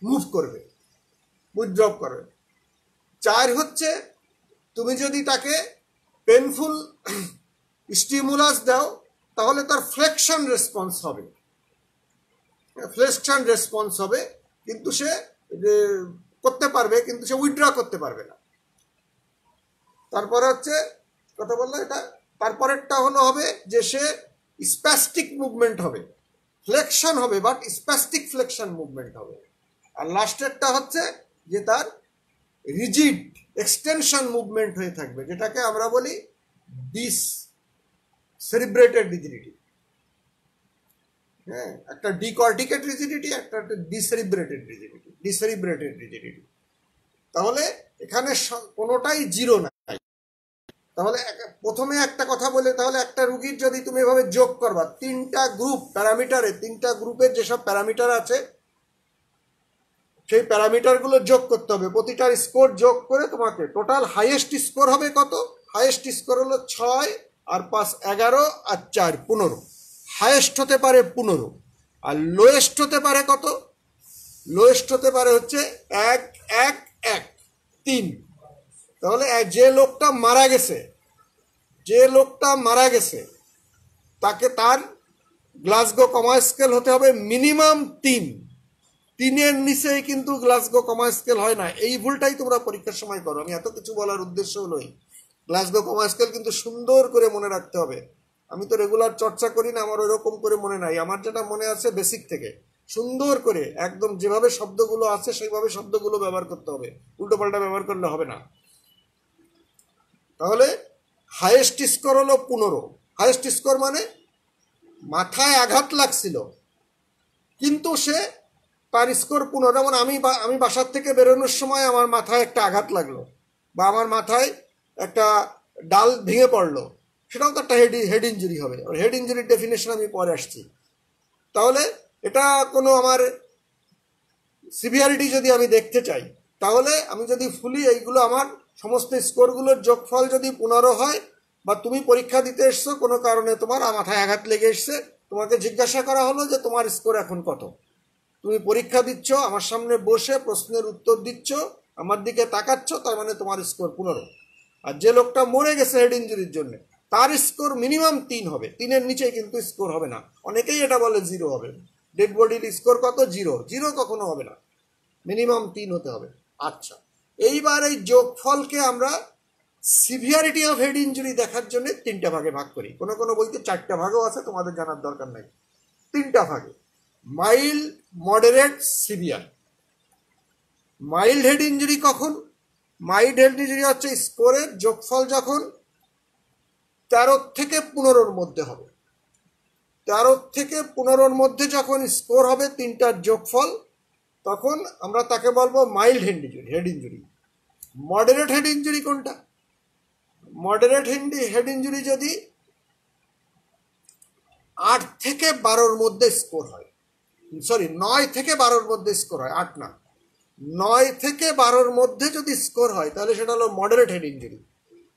মুভ করবে, উইথড্র করবে। 4 হচ্ছে তুমি যদি তাকে পেনফুল স্টিমুলাস দাও তাহলে তার ফ্লেকশন রেসপন্স হবে, ফ্লেকশন রেসপন্স হবে, কিন্তু সে করতে পারবে কিন্তু সে উইথড্র করতে পারবে না। তারপরে হচ্ছে কথা বললো এটা, তারপরেরটা হলো হবে যে সে স্প্যাস্টিক মুভমেন্ট হবে, ফ্লেকশন হবে বাট স্প্যাস্টিক ফ্লেকশন মুভমেন্ট হবে। আর লাস্টেরটা হচ্ছে যে তার রিজিড এক্সটেনশন মুভমেন্ট হয়ে থাকবে, যেটাকে আমরা বলি ডিসেরিব্রেটেড রিজিডিটি। হ্যাঁ, একটা ডিকর্টিকেট রিজিডিটি, একটা ডিসেরিব্রেটেড রিজিডিটি। তাহলে এখানে কোনোটাই জিরো নাই। তাহলে প্রথমে একটা কথা বলে, তাহলে একটা রুগীর যদি তুমি এভাবে যোগ করবা 3টা গ্রুপ প্যারামিটারে, 3টা গ্রুপের যেসব প্যারামিটার আছে সেই প্যারামিটারগুলো যোগ করতে হবে, প্রতিটার স্কোর যোগ করে তোমাকে টোটাল হাইয়েস্ট স্কোর হবে কত? হাইয়েস্ট স্কোর হলো 6, আর 5 11, আর 4 15। হাইয়েস্ট হতে পারে 15, আর লোয়েস্ট হতে পারে কত? লোয়েস্ট হতে পারে হচ্ছে 1 1 1 3। তাহলে যে লোকটা মারা গেছে তাকে তার গ্লাসগো কমা স্কেল হতে হবে মিনিমাম 3। 3-এর নিচেই কিন্তু গ্লাসগো কমা স্কেল হয় না। এই ভুলটাই তোমরা পরীক্ষার সময় করো। আমি এত কিছু বলার উদ্দেশ্য হলোই গ্লাসগো কমা স্কেল কিন্তু সুন্দর করে মনে রাখতে হবে। আমি তো রেগুলার চর্চা করি না, আমার ওরকম করে মনে নাই। আমার যেটা মনে আছে বেসিক থেকে সুন্দর করে একদম যেভাবে শব্দগুলো আছে সেইভাবে শব্দগুলো ব্যবহার করতে হবে, উল্টোপাল্টা ব্যবহার করলে হবে না। তাহলে হাইয়েস্ট স্কোর হলো 15। হাইয়েস্ট স্কোর মানে মাথায় আঘাত লাগছিল কিন্তু সে তার স্কোর 15। যেমন আমি বাসার থেকে বেরোনোর সময় আমার মাথায় একটা আঘাত লাগলো, বা আমার মাথায় একটা ডাল ভেঙে পড়লো, সেটাও তো একটা হেড ইঞ্জুরি হবে। হেড ইঞ্জুরির ডেফিনেশন আমি পরে আসছি। তাহলে এটা কোনো আমার সিভিয়ারিটি যদি আমি দেখতে চাই, তাহলে আমি যদি ফুলি এইগুলো আমার সমস্ত স্কোরগুলোর যোগফল যদি 15 হয়, বা তুমি পরীক্ষা দিতে এসছো কোনো কারণে তোমার মাথায় আঘাত লেগে এসছে, তোমাকে জিজ্ঞাসা করা হলো যে তোমার স্কোর এখন কত, তুমি পরীক্ষা দিচ্ছ, আমার সামনে বসে প্রশ্নের উত্তর দিচ্ছ, আমার দিকে তাকাচ্ছ, তার মানে তোমার স্কোর 15। আর যে লোকটা মরে গেছে হেড ইঞ্জুরির জন্য, তার স্কোর মিনিমাম 3 হবে, 3-এর নিচে কিন্তু স্কোর হবে না। অনেকেই এটা বলে 0 হবে। ডেড বডির স্কোর কত? 0। 0 কখনো হবে না, মিনিমাম 3 হতে হবে। আচ্ছা, এইবার এই যোগফলকে আমরা সিভিয়ারিটি অফ হেড ইঞ্জুরি দেখার জন্য 3টা ভাগে ভাগ করি। কোনো কোনো বইতে 4টা ভাগও আছে, তোমাদের জানার দরকার নাই। 3টা ভাগে: mild, moderate, severe. Mild head injury কখন? মাইল্ড হেড ইঞ্জুরি হচ্ছে স্কোরের যোগফল যখন 13 থেকে 15-র মধ্যে হবে। 13 থেকে 15-র মধ্যে যখন স্কোর হবে 3টার যোগফল, তখন আমরা তাকে বলবো mild head injury. Moderate head injury কোনটা? মডারেট হেড ইঞ্জুরি যদি 8 থেকে 12-র মধ্যে স্কোর হয়, 9 থেকে 12-র মধ্যে স্কোর হয়, 8 না, 9 থেকে 12-র মধ্যে যদি স্কোর হয় তাহলে সেটা হলো মডারেট হেড ইঞ্জুরি।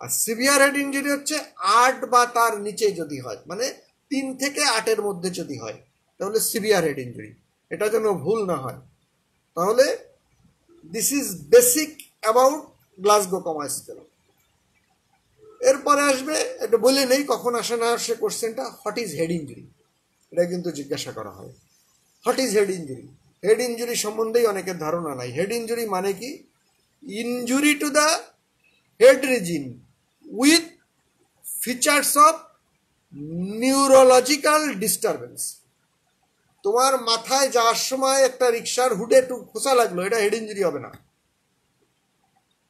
আর সিভিয়ার হেড ইঞ্জুরি হচ্ছে 8 বা তার নিচে যদি হয়, মানে 3 থেকে 8-এর মধ্যে যদি হয়, তাহলে সিভিয়ার হেড ইঞ্জুরি। এটা যেন ভুল না হয়। তাহলে this is basic about Glasgow coma scale. এরপরে আসবে, এটা বলে নেই কখন আসে না আসে কোশ্চেনটা, হোয়াট ইজ হেড ইঞ্জুরি। এটা কিন্তু জিজ্ঞাসা করা হয়, what is head injury. Head injury সম্বন্ধেই অনেকের ধারণা নাই। হেড ইঞ্জুরি মানে কি? Injury to the head region with features of neurological disturbance. তোমার মাথায় যাওয়ার সময় একটা রিক্সার হুডে একটু খোঁচা লাগলো, এটা হেড ইঞ্জুরি হবে না।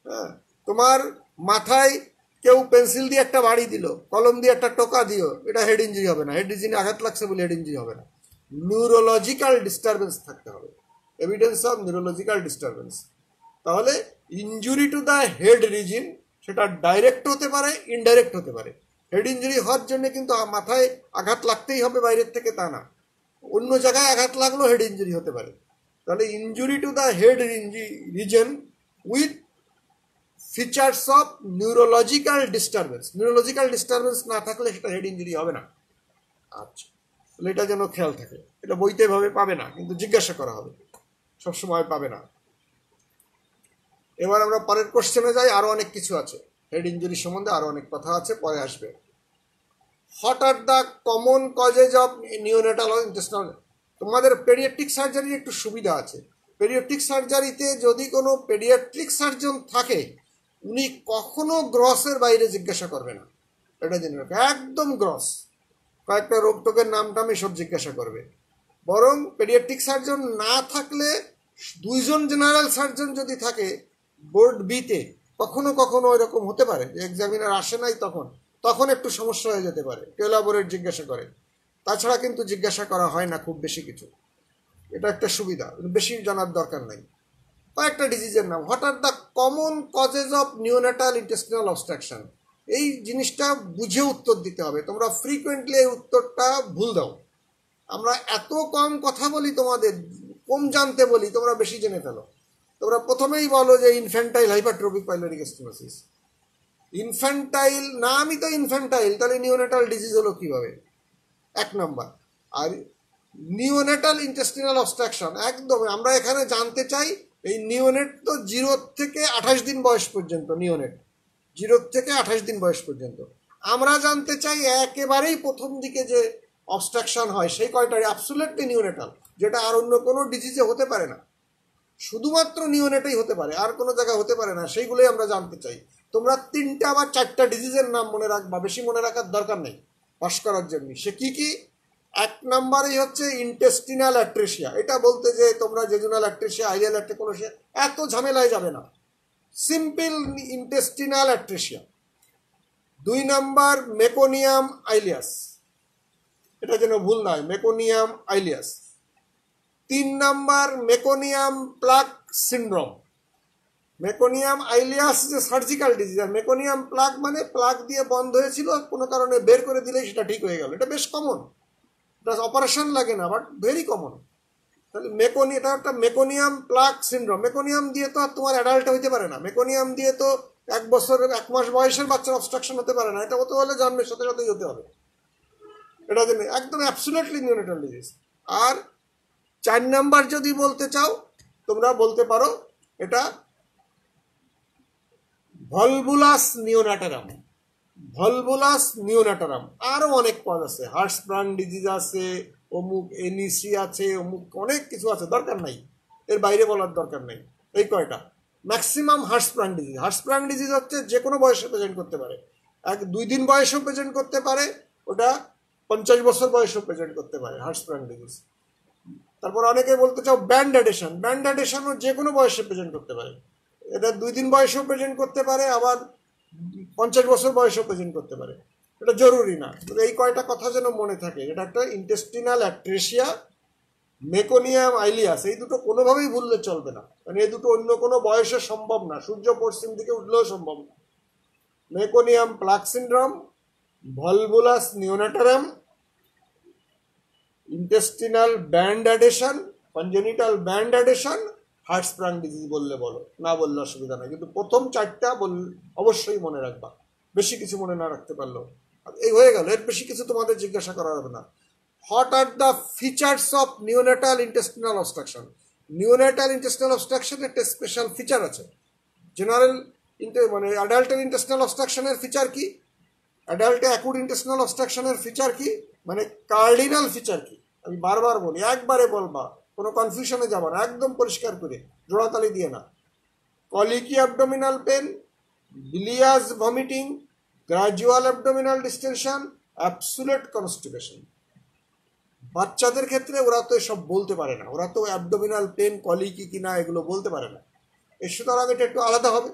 হ্যাঁ, তোমার মাথায় কেউ পেন্সিল দিয়ে একটা বাড়ি দিল, কলম দিয়ে একটা টোকা দিও, এটা হেড ইঞ্জুরি হবে না। হেড রিজিনে আঘাত লাগছে বলে হেড ইঞ্জুরি হবে না। নিউরোলজিক্যাল ডিস্টারবেন্স থাকতে হবে, এভিডেন্স অফ নিউরোলজিক্যাল ডিস্টারবেন্স। তাহলে injury to the head reason সেটা ডাইরেক্ট হতে পারে, ইনডাইরেক্ট হতে পারে। হেড ইঞ্জুরি হওয়ার জন্য কিন্তু মাথায় আঘাত লাগতেই হবে বাইরের থেকে, তা না, অন্য জায়গায় আঘাত লাগলেও হেড ইঞ্জুরি হতে পারে। তাহলে injury to the head reason with features of neurological disturbance. Neurological disturbance না থাকলে সেটা হেড ইঞ্জুরি হবে না। আচ্ছা, তাহলে এটা যেন খেয়াল থাকে। এটা বইতে ভাবে পাবে না, কিন্তু জিজ্ঞাসা করা হবে, সবসময় পাবে না। এবার আমরা পরের কোশ্চেনে যাই। আরো অনেক কিছু আছে হেড ইঞ্জুরি সম্বন্ধে, আরো অনেক কথা আছে, পরে আসবে। What are the common causes of neonatal intestinal. তোমাদের পেডিয়াট্রিক সার্জারির একটু সুবিধা আছে। পেডিয়াট্রিক সার্জারিতে যদি কোনো পেডিয়াট্রিক সার্জন থাকে, উনি কখনো গ্রসের বাইরে জিজ্ঞাসা করবে না, এটা জেনে রাখো। একদম গ্রস কয়েকটা রোগ টোকের নাম টাম এসব জিজ্ঞাসা করবে। বরং পেডিয়াট্রিক সার্জন না থাকলে 2জন জেনারেল সার্জন যদি থাকে বোর্ড বিতে, কখনো কখনো এরকম হতে পারে যে এক্সামিনার আসে নাই, তখন একটু সমস্যা হয়ে যেতে পারে, এলাবোরেট জিজ্ঞাসা করে। তাছাড়া কিন্তু জিজ্ঞাসা করা হয় না খুব বেশি কিছু। এটা একটা সুবিধা, বেশি জানার দরকার নাই। কয়েকটা ডিজিজের নাম। What are the common causes of neonatal intestinal obstruction. এই জিনিসটা বুঝে উত্তর দিতে হবে। তোমরা ফ্রিকুয়েন্টলি এই উত্তরটা ভুল দাও। আমরা এত কম কথা বলি, তোমাদের কম জানতে বলি, তোমরা বেশি জেনে ফেলো। তোমরা প্রথমেই বলো যে ইনফ্যান্টাইল হাইপারট্রফিক পাইলোরিক স্টিনোসিস। ইনফ্যান্টাইল না, আমি তো ইনফ্যান্টাইল, তাহলে নিওনেটাল ডিজিজ হলো কিভাবে? 1 নম্বর। আর নিওনেটাল ইন্টেস্টিনাল অবস্ট্রাকশন, একদম আমরা এখানে জানতে চাই এই নিওনেট তো 0 থেকে 28 দিন বয়স পর্যন্ত। নিওনেট 0 থেকে 28 দিন বয়স পর্যন্ত। আমরা জানতে চাই একেবারেই প্রথম দিকে যে অবস্ট্রাকশন হয় সেই কয়টাই অ্যাবসুলেটলি নিওনেটাল, যেটা আর অন্য কোনো ডিজিজে হতে পারে না, শুধুমাত্র নিওনেটেই হতে পারে, আর কোনো জায়গায় হতে পারে না। সেইগুলোই আমরা জানতে চাই। তোমরা 3টা বা 4টা ডিজিজের নাম মনে রাখবা, বেশি মনে রাখার দরকার নেই পাস করার জন্য। সে কি কি? 1 নম্বরেই হচ্ছে ইন্টেস্টিনাল অ্যাট্রেসিয়া। এটা বলতে যে তোমরা জেজুনাল অ্যাট্রেসিয়া, আইলিয়াল অ্যাট্রেসিয়া এত ঝামেলায় যাবে না, সিম্পল ইন্টেস্টিনাল অ্যাট্রেসিয়া। 2 নম্বর মেকোনিয়াম আইলিয়াস, এটা যেন ভুল নয়, মেকোনিয়াম আইলিয়াস। 3 নম্বর meconium plug syndrome. Meconium ileus যে সার্জিক্যাল ডিজিজ, আর মেকোনিয়াম প্লাক মানে প্লাক দিয়ে বন্ধ হয়েছিল, কোনো কারণে বের করে দিলেই সেটা ঠিক হয়ে গেল। এটা বেশ কমন, এটা অপারেশন লাগে না, বাট ভেরি কমন। তাহলে এটা একটা মেকোনিয়াম প্লাক সিন্ড্রোম। মেকোনিয়াম দিয়ে তো আর তোমার অ্যাডাল্ট হইতে পারে না। মেকোনিয়াম দিয়ে তো 1 বছরের 1 মাস বয়সের বাচ্চার অবস্ট্রাকশন হতে পারে না। এটা হতে হলে জন্মের সাথে সাথেই হতে হবে। এটা জন্য একদম অ্যাবসলিউটলি নিওনেটাল ডিজিজ। আর 4 নাম্বার যদি বলতে চাও তোমরা বলতে পারো এটা ভলভুলাস নিওনাটারাম। ভলভুলাস নিওনাটারাম। আরও অনেক পদ আছে, হার্টস্প্রাং ডিজিজ আছে, অমুক এনইসি আছে, অমুক অনেক কিছু আছে, দরকার নাই, এর বাইরে বলার দরকার নেই। এই কয়টা maximum Hirschsprung disease. Hirschsprung disease হচ্ছে যে কোনো বয়সে প্রেজেন্ট করতে পারে, 1-2 দিন বয়সেও প্রেজেন্ট করতে পারে, ওটা 50 বছর বয়সেও প্রেজেন্ট করতে পারে হার্টস্প্রাং ডিজিজ। তারপর অনেকে বলতে চাও ব্যান্ড অ্যাডেশন। ব্যান্ড অ্যাডেশনও যে কোনো বয়সে প্রেজেন্ট করতে পারে, এটা 2 দিন বয়সেও প্রেজেন্ট করতে পারে, আবার 50 বছর বয়সেও প্রেজেন্ট করতে পারে, এটা জরুরি না। এই কয়টা কথা যেন মনে থাকে। এটা একটা ইন্টেস্টিনাল অ্যাট্রেসিয়া, মেকোনিয়াম আইলিয়াস, এই দুটো কোনোভাবেই ভুললে চলবে না, মানে এই দুটো অন্য কোনো বয়সে সম্ভব না, সূর্য পশ্চিম দিকে উঠলেও সম্ভব না। Meconium plug syndrome, volvulus neonatorum, intestinal band adhesion, congenital band adhesion, Hirschsprung disease বললে বলো, না বললে অসুবিধা নেই, কিন্তু প্রথম 4টা অবশ্যই মনে রাখবা, বেশি কিছু মনে না রাখতে পারলেও। এই হয়ে গেল, এর বেশি কিছু তোমাদের জিজ্ঞাসা করা হবে না। What are the features of neonatal intestinal obstruction? Neonatal intestinal obstruction একটা স্পেশাল ফিচার আছে। জেনারেল মানে অ্যাডাল্টের ইন্টেস্টিনাল অবস্ট্রাকশনের ফিচার কি, অ্যাডাল্টে অ্যাকুট ইন্টেস্টিনাল অবস্ট্রাকশনের ফিচার কি, মানে কার্ডিনাল ফিচার কি? আমি বারবার বলি, একবারে বলবা, কোনো কনফিউশনে যাবা না, একদম পরিষ্কার করে, জোড়াতালি দিয়ে না। Colicky abdominal pain, bilious vomiting, gradual abdominal distension, absolute constipation. বাচ্চাদের ক্ষেত্রে ওরা তো এসব বলতে পারে না, ওরা তো অ্যাবডোমিনাল পেন কলিকি কিনা এগুলো বলতে পারে না, এর সুতরাং এটা একটু আলাদা হবে।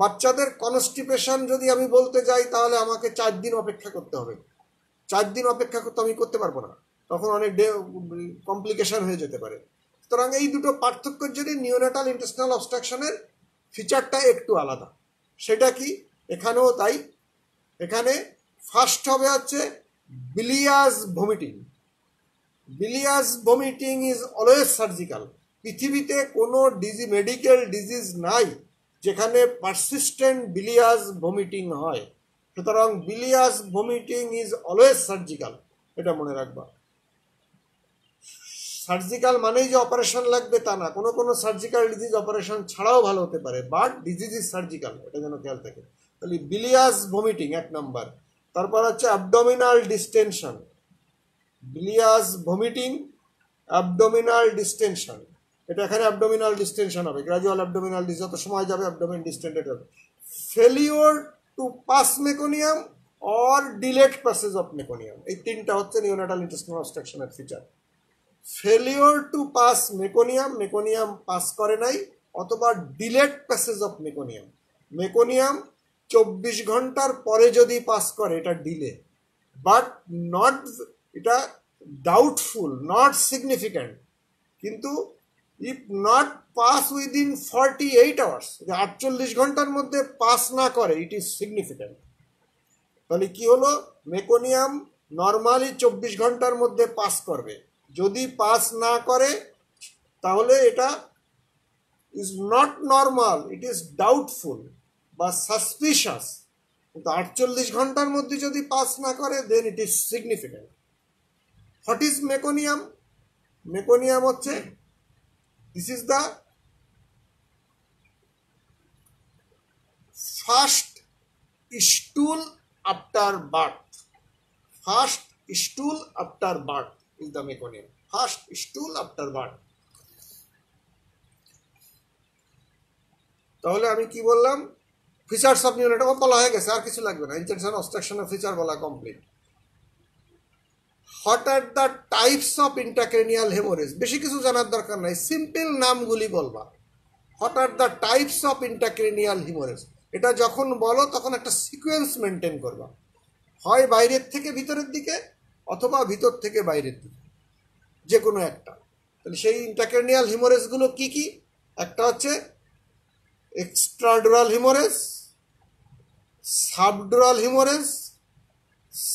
বাচ্চাদের কনস্টিপেশন যদি আমি বলতে যাই তাহলে আমাকে 4 দিন অপেক্ষা করতে হবে, 4 দিন অপেক্ষা করতে আমি করতে পারবো না, তখন অনেক কমপ্লিকেশন হয়ে যেতে পারে। সুতরাং এই দুটো পার্থক্যের জন্য নিওনেটাল ইন্টেস্টিনাল অবস্ট্রাকশনের ফিচারটা একটু আলাদা। সেটা কি? এখানেও তাই। এখানে ফার্স্ট হবে হচ্ছে bilious vomiting. Bilious vomiting is always surgical. পৃথিবীতে কোনো মেডিকেল ডিজিজ নাই যেখানে পারসিস্টেন্ট বিলিয়াস ভমিটিং হয়। সুতরাং বিলিয়াস ভমিটিং ইজ অলওয়েজ সার্জিক্যাল, এটা মনে রাখবা। সার্জিক্যাল মানেই যে অপারেশন লাগবে তা না, কোনো কোনো সার্জিক্যাল ডিজিজ অপারেশন ছাড়াও ভালো হতে পারে, বাট ডিজিজ ইজ সার্জিক্যাল, এটা যেন খেয়াল থাকে। তাহলে বিলিয়াস ভমিটিং 1 নম্বর। তারপর হচ্ছে abdominal distension. Bilious vomiting, abdominal distension, এটা এখানে অ্যাবডোমিনাল ডিস্টেনশন হবে, গ্রাজুয়াল অ্যাবডোমিনাল ডিস, যত সময় যাবে অ্যাবডোমিন ডিস্টেন্ডেড হবে। Failure to pass meconium or delayed passage of meconium, এই 3টা হচ্ছে নিওনেটাল ইন্টেস্টিনাল অবস্ট্রাকশনের feature. Failure to pass meconium, meconium pass করে নাই, অথবা delayed passage of meconium, meconium 24 ঘন্টার পরে যদি পাস করে এটা ডিলে, বাট নট, এটা ডাউটফুল, নট সিগনিফিক্যান্ট। কিন্তু if not pass within 48 hours, 48 ঘন্টার মধ্যে পাস না করে, ইট ইজ সিগনিফিক্যান্ট। তাহলে কি হলো, মেকোনিয়াম নর্মালি 24 ঘন্টার মধ্যে পাস করবে, যদি পাস না করে তাহলে এটা is not normal, it is doubtful বা সাসপিশাস। কিন্তু 48 ঘন্টার মধ্যে যদি পাস না করে then it is significant. What is meconium? Meconium হচ্ছে, this is the first stool after birth. First stool after birth is the meconium, first stool after birth. তাহলে আমি কি বললাম? ফিচার্স অফ নিওনেটাল বলা হয়ে গেছে, আর কিছু লাগবে না, ইন্টেনশন অবস্ট্রাকশনের ফিচার বলা complete. What are the types of intracranial haemorrhage, বেশি কিছু জানার দরকার নাই, সিম্পল নামগুলি বলবা। What are the types of intracranial haemorrhage, এটা যখন বলো তখন একটা সিকোয়েন্স মেনটেন করবা, হয় বাইরের থেকে ভিতরের দিকে অথবা ভিতর থেকে বাইরের দিকে, যে কোনো একটা। তাহলে সেই ইন্ট্রাক্রেনিয়াল হেমোরেজগুলো কি কি? একটা হচ্ছে extradural haemorrhage, subdural haemorrhage,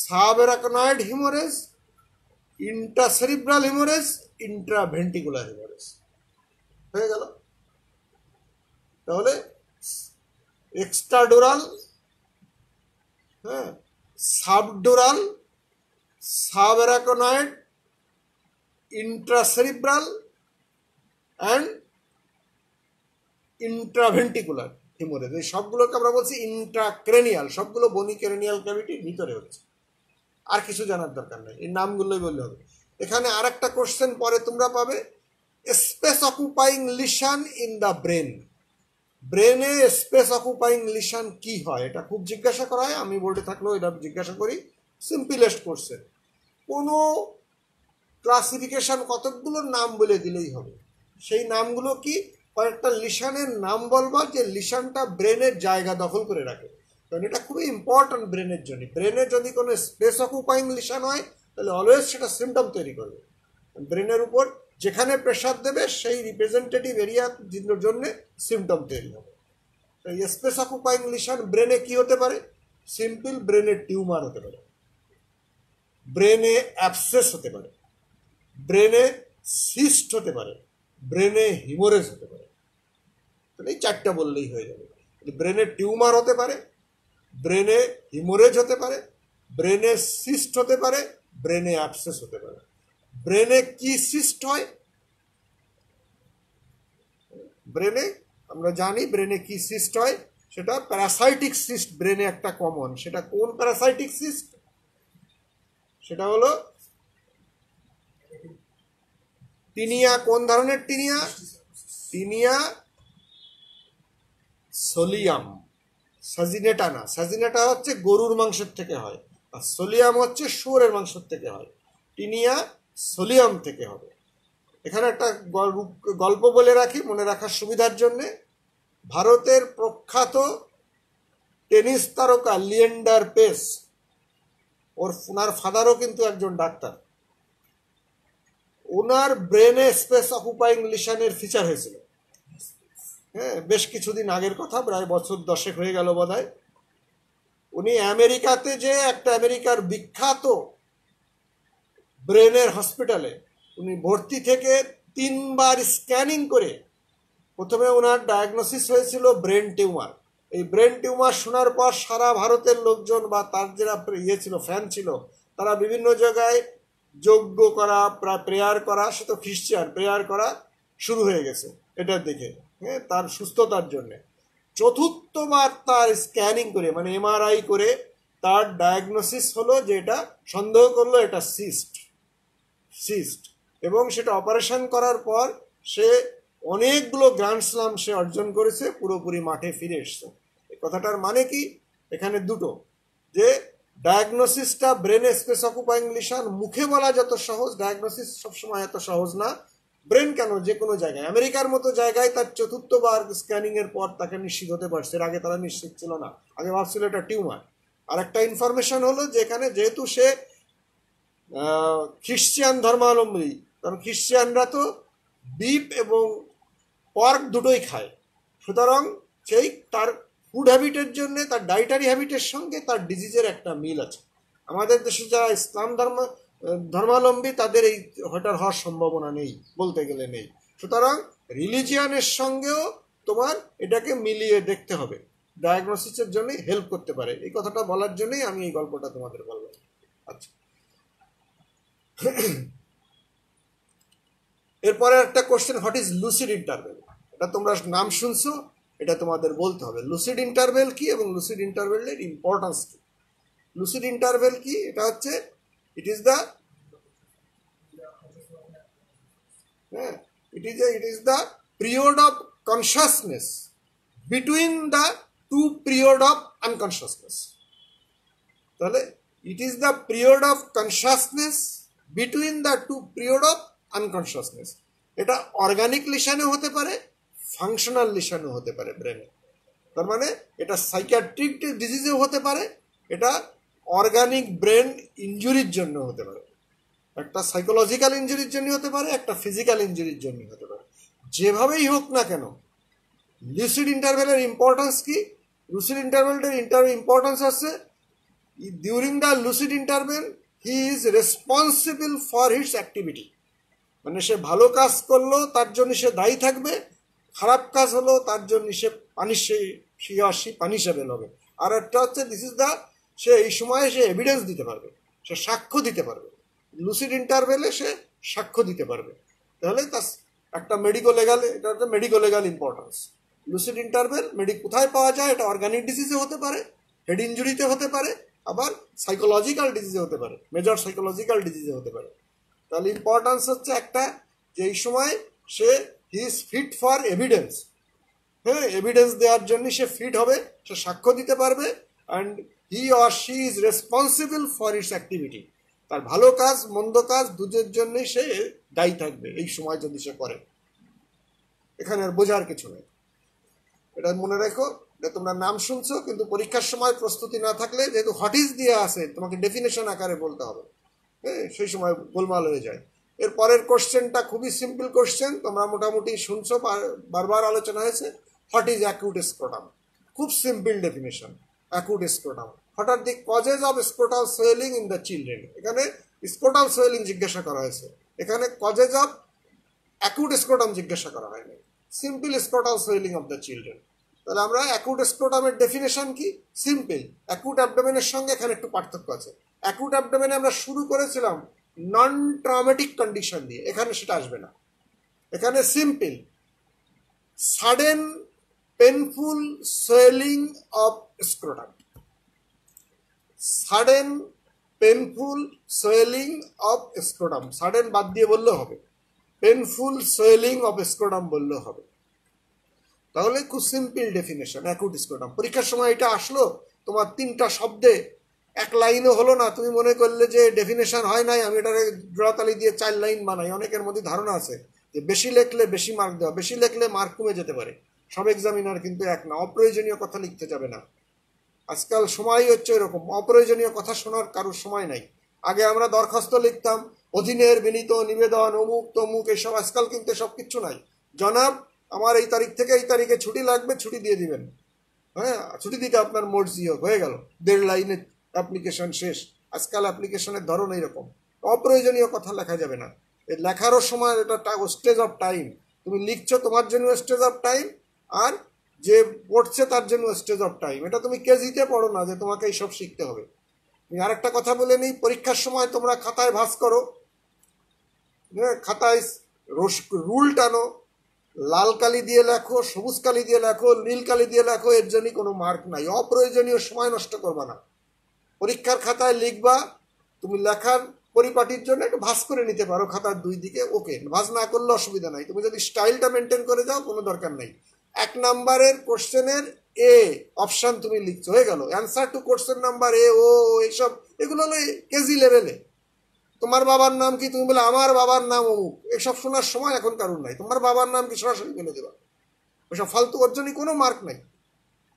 subarachnoid haemorrhage, intracerebral haemorrhage, intraventricular haemorrhage. হয়ে গেল। তাহলে এক্সট্রাডুরাল, হ্যাঁ, subdural, subarachnoid, intracerebral and intraventricular haemorrhage. এই সবগুলোকে আমরা বলছি ইন্ট্রাক্রেনিয়াল, সবগুলো বনি ক্রেনিয়াল ক্যাভিটির ভিতরে হচ্ছে। আর কিছু জানার দরকার নেই, এই নামগুলোই বললে হবে। এখানে আর একটা কোশ্চেন পরে তোমরা পাবে, space occupying lesion in the brain. ব্রেনে স্পেস অকুপাইং লিশন কি হয়, এটা খুব জিজ্ঞাসা করা হয়। আমি বোর্ডে থাকলেও এটা জিজ্ঞাসা করি। সিম্পলেস্ট কোশ্চেন, কোনো ক্লাসিফিকেশন কতগুলো নাম বলে দিলেই হবে। সেই নামগুলো কি, কয়েকটা লিশনের নাম বলবা যে লিশনটা ব্রেনের জায়গা দখল করে রাখে, কারণ এটা খুবই ইম্পর্ট্যান্ট ব্রেনের জন্য। ব্রেনে যদি কোনো স্পেস অকুপাইং লিশন হয় তাহলে অলওয়েজ সেটা সিমটম তৈরি করবে। ব্রেনের উপর যেখানে প্রেশার দেবে সেই রিপ্রেজেন্টেটিভ এরিয়ার জন্য সিমটম তৈরি হবে। এই স্পেস অকুপাইং লিশন ব্রেনে কি হতে পারে? সিম্পল ব্রেনের টিউমার হতে পারে, ব্রেনে অ্যাবসেস হতে পারে, ব্রেনে সিস্ট হতে পারে, ব্রেনে হিমোরেজ হতে পারে। তাহলে এই চারটা বললেই হয়ে যাবে। ব্রেনে টিউমার হতে পারে, ব্রেনে হিমোরেজ হতে পারে, ব্রেনে সিস্ট হতে পারে, ব্রেনে অ্যাবসেস হতে পারে। ব্রেনে কি সিস্ট হয়? ব্রেনে আমরা জানি ব্রেনে কি সিস্ট হয়, সেটা প্যারাসাইটিক সিস্ট ব্রেনে একটা কমন। সেটা কোন প্যারাসাইটিক সিস্ট? সেটা হলো টিনিয়া। কোন ধরনের টিনিয়া? টিনিয়া সোলিয়াম, সাজিনেটা না। সাজিনেটা হচ্ছে গরুর মাংসের থেকে হয়, আর সোলিয়াম হচ্ছে শুয়োরের মাংসের থেকে হয়। টিনিয়া সোলিয়াম থেকে হবে। এখানে একটা গল্প বলে রাখি মনে রাখার সুবিধার জন্যে। ভারতের প্রখ্যাত টেনিস তারকা লিয়েন্ডার পেস, ওনার ফাদারও কিন্তু একজন ডাক্তার। ওনার ব্রেনে স্পেস অকুপাইং লিশনের ফিচার হয়েছিল। হ্যাঁ, বেশ কিছুদিন আগের কথা, প্রায় বছর 10 হয়ে গেল বোধহয়। উনি আমেরিকাতে যে একটা আমেরিকার বিখ্যাত ব্রেনের হসপিটালে উনি ভর্তি থেকে 3বার স্ক্যানিং করে প্রথমে ওনার ডায়াগনোসিস হয়েছিল ব্রেন টিউমার। এই ব্রেন টিউমার শোনার পর সারা ভারতের লোকজন বা তার যারা ছিল ফ্যান ছিল, তারা বিভিন্ন জায়গায় যজ্ঞ করা, প্রেয়ার করা, সে তো খ্রিস্টান, প্রেয়ার করা শুরু হয়ে গেছে এটা দেখে, হ্যাঁ, তার সুস্থতার জন্যে। 4বার তার স্ক্যানিং করে মানে এমআরআই করে তার ডায়াগনোসিস হলো যে এটা সন্দেহ করলো এটা সিস্ট, এবং সেটা অপারেশন করার পর সে অনেকগুলো গ্র্যান্ড স্লাম সে অর্জন করেছে, পুরোপুরি মাঠে ফিরে এসছে। এই কথাটার মানে কি? এখানে দুটো, যে ডায়াগনোসিসটা ব্রেনে স্পেস অকুপাইং লিশন মুখে বলা যত সহজ, ডায়াগনোসিস সবসময় এত সহজ না। ব্রেন কেন, যে কোনো জায়গায়, আমেরিকার মতো জায়গায় তার 4বার স্ক্যানিং এর পর তাকে নিশ্চিত হতে পারছে। এর আগে তারা নিশ্চিত ছিল না, আগে ভাবছিল এটা টিউমার। আর একটা ইনফরমেশন হলো যে এখানে যেহেতু সে খ্রিস্টান ধর্মাবলম্বী, কারণ খ্রিস্টানরা তো বিফ এবং পর্ক দুটোই খায়, সুতরাং সেই তার ফুড হ্যাবিটের জন্য, তার ডায়েটারি হ্যাবিটের সঙ্গে তার ডিজিজের একটা মিল আছে। আমাদের দেশে যারা ইসলাম ধর্মাবলম্বী তাদের এই হঠাৎ হওয়ার সম্ভাবনা নেই, বলতে গেলে নেই। সুতরাং রিলিজিয়ানের সঙ্গেও তোমার এটাকে মিলিয়ে দেখতে হবে, ডায়াগনোসিসের জন্যই হেল্প করতে পারে। এই কথাটা বলার জন্যই আমি এই গল্পটা তোমাদের বললাম। আচ্ছা, এরপরে একটা question, what is lucid interval? এটা তোমরা নাম শুনছো, এটা তোমাদের বলতে হবে লুসিড ইন্টারভেল কি এবং লুসিড ইন্টারভেলের ইম্পর্টেন্স কি। লুসিড ইন্টারভেল কি? এটা হচ্ছে it is the period of consciousness between the two period of unconsciousness. তাহলে it is the period of consciousness between the two period of unconsciousness. এটা অর্গানিক লিশানেও হতে পারে, ফাংশনাল লিশানেও হতে পারে ব্রেনে। তার মানে এটা সাইকিয়াট্রিক ডিজিজেও হতে পারে, এটা অর্গানিক ব্রেন ইনজুরির জন্য হতে পারে, একটা সাইকোলজিক্যাল ইনজুরির জন্য হতে পারে, একটা ফিজিক্যাল ইনজুরির জন্য হতে পারে। যেভাবেই হোক না কেন, লুসিড ইন্টারভেলের ইম্পর্টেন্স কি? লুসিড ইন্টারভেলের ইম্পর্টেন্স আছে, during the lucid interval he is responsible for his activity. মানে সে ভালো কাজ করলো তার জন্য সে দায়ী থাকবে, খারাপ কাজ হলো তার জন্য সে পানিশেবল হবে। আর একটা হচ্ছে সে এই সময়ে সে এভিডেন্স দিতে পারবে, সে সাক্ষ্য দিতে পারবে, লুসিড ইন্টারভেলে সে সাক্ষ্য দিতে পারবে। তাহলে তার একটা মেডিকো লেগাল, এটা একটা medico legal importance. Lucid interval কোথায় পাওয়া যায়? এটা অর্গানিক ডিজিজে হতে পারে, হেড ইঞ্জুরিতে হতে পারে, আবার সাইকোলজিক্যাল ডিজিজে হতে পারে, মেজর সাইকোলজিক্যাল ডিজিজে হতে পারে। তাহলে ইম্পর্টেন্স হচ্ছে একটা, যে এই সময় সে he is fit for evidence. হ্যাঁ, এভিডেন্স দেওয়ার জন্য সে ফিট হবে, সে সাক্ষ্য দিতে পারবে, and he or she is responsible for its activity. তার ভালো কাজ মন্দ কাজ দুজের জন্যই সে দায়ী থাকবে এই সময় যদি সে করে। এখানে আর বোঝার কিছু নেই, এটা মনে রেখো। তোমরা নাম শুনছো, কিন্তু পরীক্ষার সময় প্রস্তুতি না থাকলে, যেহেতু হোয়াট ইজ দিয়ে আছে, তোমাকে ডেফিনেশন আকারে বলতে হবে, হ্যাঁ, সেই সময় গোলমাল হয়ে যায়। এর পরের কোশ্চেনটা খুবই সিম্পল কোশ্চেন, তোমরা মোটামুটি শুনছো, বারবার আলোচনা হয়েছে। What is acute scrotum? খুব simple definition. Acute scrotum, what are the causes of scrotal swelling in the children. এখানে স্ক্রোটাল সোয়েলিং জিজ্ঞাসা করা হয়েছে, এখানে কজেস অফ অ্যাকিউট স্ক্রোটাম জিজ্ঞাসা করা হয়নি। Simple scrotal swelling of the children. তাহলে আমরা অ্যাকিউট স্ক্রোটামের ডেফিনেশন কি? সিম্পল। অ্যাকিউট অ্যাবডোমেনের সঙ্গে এখানে একটু পার্থক্য আছে। অ্যাকিউট অ্যাবডোমেনে আমরা শুরু করেছিলাম নন ট্রমেটিক কন্ডিশন দিয়ে, এখানে সেটা আসবে না। এখানে simple sudden painful swelling of scrotum, sudden painful swelling of scrotum. Sudden বাদ দিয়ে বললেও হবে, পেনফুল সোয়েলিং অফ স্ক্রোটাম বললেও হবে। তাহলে খুব সিম্পল ডেফিনেশন অ্যাকিউট স্ক্রোটাম। পরীক্ষার সময় এটা আসলো তোমার 3টা শব্দে, এক লাইনও হলো না, তুমি মনে করলে যে ডেফিনেশন হয় নাই, আমি এটাকে জোড়াতালি দিয়ে 4 লাইন বানাই। অনেকের মধ্যে ধারণা আছে যে বেশি লেখলে বেশি মার্ক দেওয়া, বেশি লেখলে মার্ক কমে যেতে পারে। সব এক্সামিনার কিন্তু এক না, অপ্রয়োজনীয় কথা লিখতে যাবে না। আজকাল সময় হচ্ছে এরকম, অপ্রয়োজনীয় কথা শোনার কারোর সময় নাই। আগে আমরা দরখাস্ত লিখতাম, অধীনের বিনীত নিবেদন অমুক তমুক, এসব। আজকাল কিন্তু সব কিচ্ছু নাই। জনাব, আমার এই তারিখ থেকে এই তারিখে ছুটি লাগবে, ছুটি দিয়ে দিবেন। হ্যাঁ, ছুটি দিতে আপনার মর্জি হোক, হয়ে গেল, 1.5 লাইনের অ্যাপ্লিকেশন শেষ। আজকাল অ্যাপ্লিকেশনের ধরন এইরকম, অপ্রয়োজনীয় কথা লেখা যাবে না। এই লেখারও সময় এটা ওয়েস্টেজ অফ টাইম। তুমি লিখছো তোমার জন্য ওয়েস্টেজ অফ টাইম, আর যে পড়ছে তার জন্য ওয়েস্টেজ অফ টাইম। এটা তুমি কেজিতে পড়ো না যে তোমাকে এইসব শিখতে হবে। তুমি আরেকটা কথা বলে নিই, পরীক্ষার সময় তোমরা খাতায় ভাঁজ করো, খাতায় রুল টানো, লাল কালি দিয়ে লেখো, সবুজ কালি দিয়ে লেখো, নীল কালি দিয়ে লেখো, এর জন্য কোনো মার্ক নাই। অপ্রয়োজনীয় সময় নষ্ট করবা না। পরীক্ষার খাতায় লিখবা, তুমি লেখার পরিপাটির জন্য একটু ভাঁজ করে নিতে পারো খাতার 2 দিকে, ওকে। ভাঁজ না করলে অসুবিধা নাই, তুমি যদি স্টাইলটা মেনটেন করে যাও কোনো দরকার নেই। 1 নাম্বারের কোশ্চেনের এ অপশান তুমি লিখছো, হয়ে গেল। অ্যান্সার টু কোশ্চেন নাম্বার এ ও এইসব, এগুলো হলো কেজি লেভেলে। তোমার বাবার নাম কি? তুমি বলে আমার বাবার নাম অমুক, এসব শোনার সময় এখন কারণ নাই। তোমার বাবার নাম কি সরাসরি বলে দেবা, ওসব ফালতু, ওর জন্য কোনো মার্ক নাই।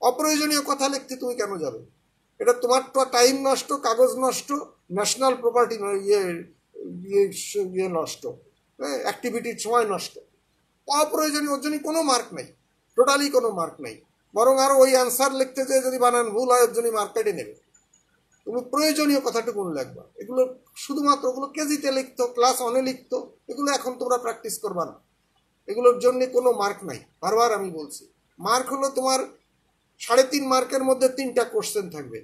অপ্রয়োজনীয় কথা লিখতে তুমি কেন যাবে? এটা তোমার তো টাইম নষ্ট, কাগজ নষ্ট, ন্যাশনাল প্রপার্টি ইয়ে নষ্ট, হ্যাঁ, অ্যাক্টিভিটির সময় নষ্ট। অপ্রয়োজনীয়, ওর জন্য কোনো মার্ক নাই, টোটালি কোনো মার্ক নাই। বরং আরও ওই অ্যান্সার লিখতে যেয়ে যদি বানান ভুল হয়, ওর জন্য মার্ক কেটে নেবে। তুমি প্রয়োজনীয় কথাটুকু লিখবা। এগুলো শুধুমাত্র ওগুলো কেজিতে লিখতো, ক্লাস 1-এ লিখতো, এগুলো এখন তোমরা প্র্যাকটিস করবা না। এগুলোর জন্য কোনো মার্ক নাই, বারবার আমি বলছি। মার্ক হলো তোমার 3.5 মার্কের মধ্যে 3টা কোশ্চেন থাকবে,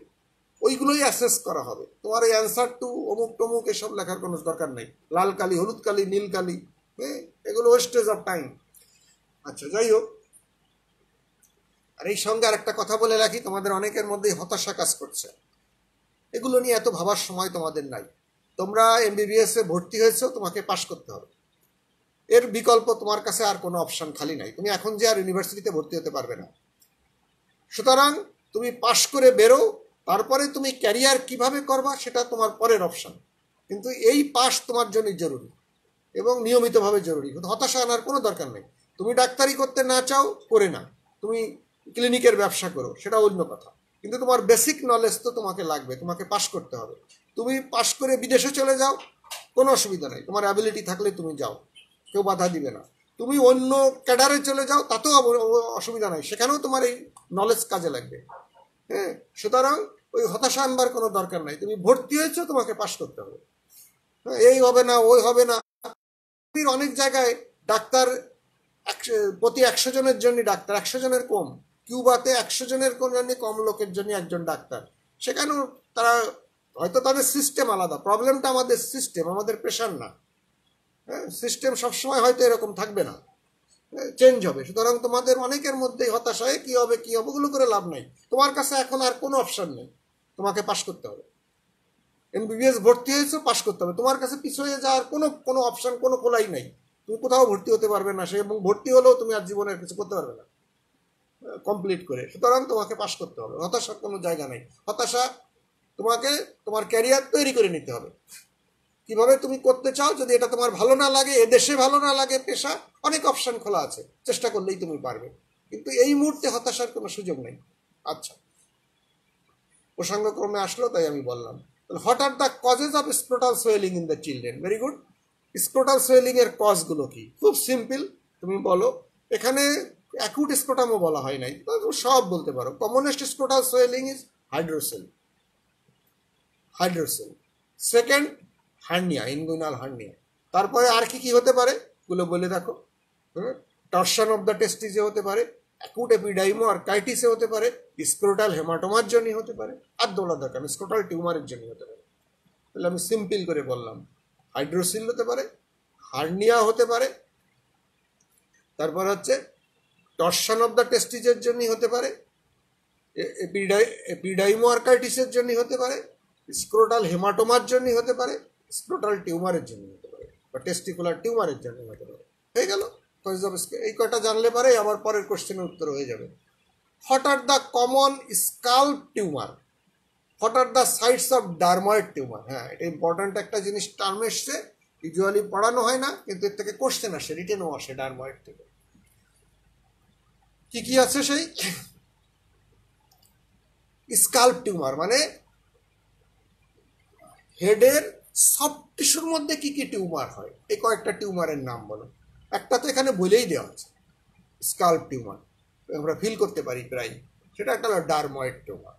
ওইগুলোই অ্যাসেস করা হবে। তোমার এই অ্যান্সার টু অমুক টমুক এসব লেখার কোনো দরকার নেই। লাল কালি, হলুদ কালি, নীল কালি, হ্যাঁ, এগুলো ওয়েস্টেজ অফ টাইম। আচ্ছা, যাই হোক। আর এই সঙ্গে আর একটা কথা বলে রাখি, তোমাদের অনেকের মধ্যেই হতাশা কাজ করছে। এগুলো নিয়ে এত ভাবার সময় তোমাদের নাই। তোমরা MBBS এ ভর্তি হয়েছো, তোমাকে পাশ করতে হবে। এর বিকল্প তোমার কাছে আর কোনো অপশন খালি নাই। তুমি এখন যে আর ইউনিভার্সিটিতে ভর্তি হতে পারবে না। সুতরাং তুমি পাশ করে বেরো, তারপরে তুমি ক্যারিয়ার কিভাবে করবা সেটা তোমার পরের অপশন। কিন্তু এই পাশ তোমার জন্য জরুরি এবং নিয়মিতভাবে জরুরি। হতাশা আনার কোনো দরকার নেই। তুমি ডাক্তারি করতে না চাও, করে না। তুমি ক্লিনিকের ব্যবসা করো, সেটা অন্য কথা। কিন্তু তোমার বেসিক নলেজ তো তোমাকে লাগবে, তোমাকে পাশ করতে হবে। তুমি পাশ করে বিদেশে চলে যাও, কোনো অসুবিধা নেই। তোমার অ্যাবিলিটি থাকলে তুমি যাও, কেউ বাধা দিবে না। তুমি অন্য ক্যাডারে চলে যাও, তাতেও অসুবিধা নাই, সেখানেও তোমার এই নলেজ কাজে লাগবে। হ্যাঁ, সুতরাং ওই হতাশা আনবার কোনো দরকার নাই। তুমি ভর্তি হয়েছো, তোমাকে পাশ করতে হবে। এই হবে না, ওই হবে না। অনেক জায়গায় ডাক্তার প্রতি 100 জনের জন্য ডাক্তার, 100 জনের কম। কিউবাতে 100 জনের জন্য কম লোকের জন্য একজন ডাক্তার। সেখানেও তারা হয়তো তাদের সিস্টেম আলাদা, প্রবলেমটা আমাদের সিস্টেম, আমাদের প্রেশার না। হ্যাঁ, সিস্টেম সবসময় হয়তো এরকম থাকবে না, চেঞ্জ হবে। সুতরাং তোমাদের অনেকের মধ্যেই হতাশায় কি হবে ওগুলো করে লাভ নাই। তোমার কাছে এখন আর কোনো অপশন নেই, তোমাকে পাশ করতে হবে। এমবিবিএস ভর্তি হয়েছে, পাশ করতে হবে। তোমার কাছে পিছিয়ে যাওয়ার কোনো কোনো অপশন, কোনো খোলাই নাই। তুমি কোথাও ভর্তি হতে পারবে না, সে এবং ভর্তি হলেও তুমি আর জীবনের কিছু করতে পারবে না কমপ্লিট করে। সুতরাং তোমাকে পাশ করতে হবে, হতাশার কোনো জায়গা নেই। হতাশা, তোমাকে তোমার ক্যারিয়ার তৈরি করে নিতে হবে। কিভাবে তুমি করতে চাও, যদি এটা তোমার ভালো না লাগে, এ দেশে ভালো না লাগে, পেশা, অনেক অপশন খোলা আছে, চেষ্টা করলেই তুমি পারবে। কিন্তু এই মুহূর্তে হতাশার কোনো সুযোগ নেই। আচ্ছা, প্রসঙ্গক্রমে আসলো তাই আমি বললাম। What are the causes of scrotal swelling in the children? Very good. Scrotal swelling এর কজগুলো কি? খুব সিম্পল, তুমি বলো। এখানে অ্যাকুট স্ক্রোটামও বলা হয় নাই, সব বলতে পারো। Commonest scrotal swelling is hydrocele, hydrocele. Second, hernia, inguinal hernia. তারপরে আর কি কি হতে পারে গুলো বলে দেখো। টর্শন অফ দ্য টেস্টিসে হতে পারে, অ্যাকুট এপিডাইমো আর্কাইটিসে হতে পারে, স্ক্রোটাল হেমাটোমার জন্য হতে পারে, আর দৌড়া দরকার স্ক্রোটাল টিউমারের জন্য হতে পারে। তাহলে আমি সিম্পল করে বললাম, হাইড্রোসিল হতে পারে, হার্নিয়া হতে পারে, তারপর হচ্ছে টর্শন অফ দ্য টেস্টিসের জন্য হতে পারে, এপিডাইমো আর্কাইটিসের জন্য হতে পারে, স্ক্রোটাল হেমাটোমার জন্য হতে পারে, স্ক্রোটাল টিউমারের জন্য হতে পারে, বা টেস্টিকুলার টিউমারের জন্য হতে পারে। হয়ে গেল। এই কয়টা জানলে পারে আবার পরের কোশ্চেনের উত্তর হয়ে যাবে। What are the common SCALP tumour? What are the sites of dermoid tumour? হ্যাঁ, এটা ইম্পর্ট্যান্ট একটা জিনিস, টার্ম এসছে, ইউজুয়ালি পড়ানো হয় না, কিন্তু এর থেকে কোশ্চেন আসে, রিটেনও আসে ডারময়েড থেকে। কি কি আছে সেই স্কাল্প টিউমার? মানে হেডের সফট টিস্যুর মধ্যে কি কি টিউমার হয়, এই কয়েকটা টিউমারের নাম বলো। একটা তো এখানে বলেই দেওয়া আছে, স্কাল্প টিউমার, আমরা ফিল করতে পারি প্রায়, সেটা একটা হলো ডারময়েড টিউমার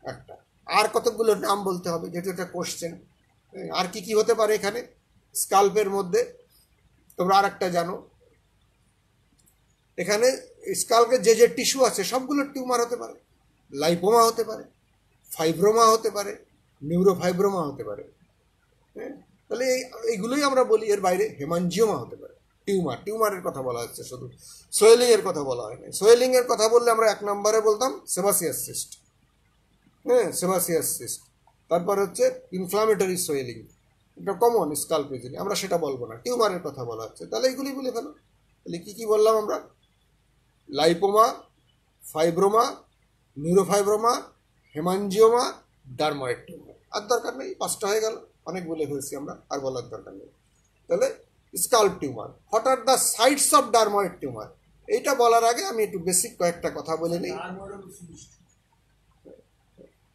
একটা। আর কতগুলো নাম বলতে হবে, যেহেতু এটা কোশ্চেন। আর কি কি হতে পারে এখানে স্কাল্পের মধ্যে? তোমরা আর একটা জানো, এখানে স্কাল্পের যে যে টিস্যু আছে সবগুলো টিউমার হতে পারে। লাইপোমা হতে পারে, ফাইব্রোমা হতে পারে, নিউরোফাইব্রোমা হতে পারে। হ্যাঁ, তাহলে এইগুলোই আমরা বলি। এর বাইরে হেমানজিওমা হতে পারে। টিউমারের কথা বলা হচ্ছে, শুধু সোয়েলিং এর কথা বলা হয় না। সোয়েলিং এর কথা বললে আমরা 1 নম্বরে বলতাম সেবাসিয়াস সিস্ট। হ্যাঁ, সেবাসিয়াস সিস্ট। তারপর হচ্ছে ইনফ্লামেটরি সোয়েলিং, এটা কমন স্কাল্প রিজনে, আমরা সেটা বলবো না, টিউমারের কথা বলা হচ্ছে। তাহলে এইগুলি বলে ফেলো। তাহলে কি কি বললাম আমরা? Lipoma, fibroma, neurofibroma, hemangioma, dermoid tumour. আর দরকার নেই, 5টা হয়ে গেল, অনেক বলে ফেলছি আমরা, আর বলার দরকার নেই। তাহলে SCALP tumour. What are the sites of dermoid tumour? এইটা বলার আগে আমি একটু বেসিক কয়েকটা কথা বলে নিই।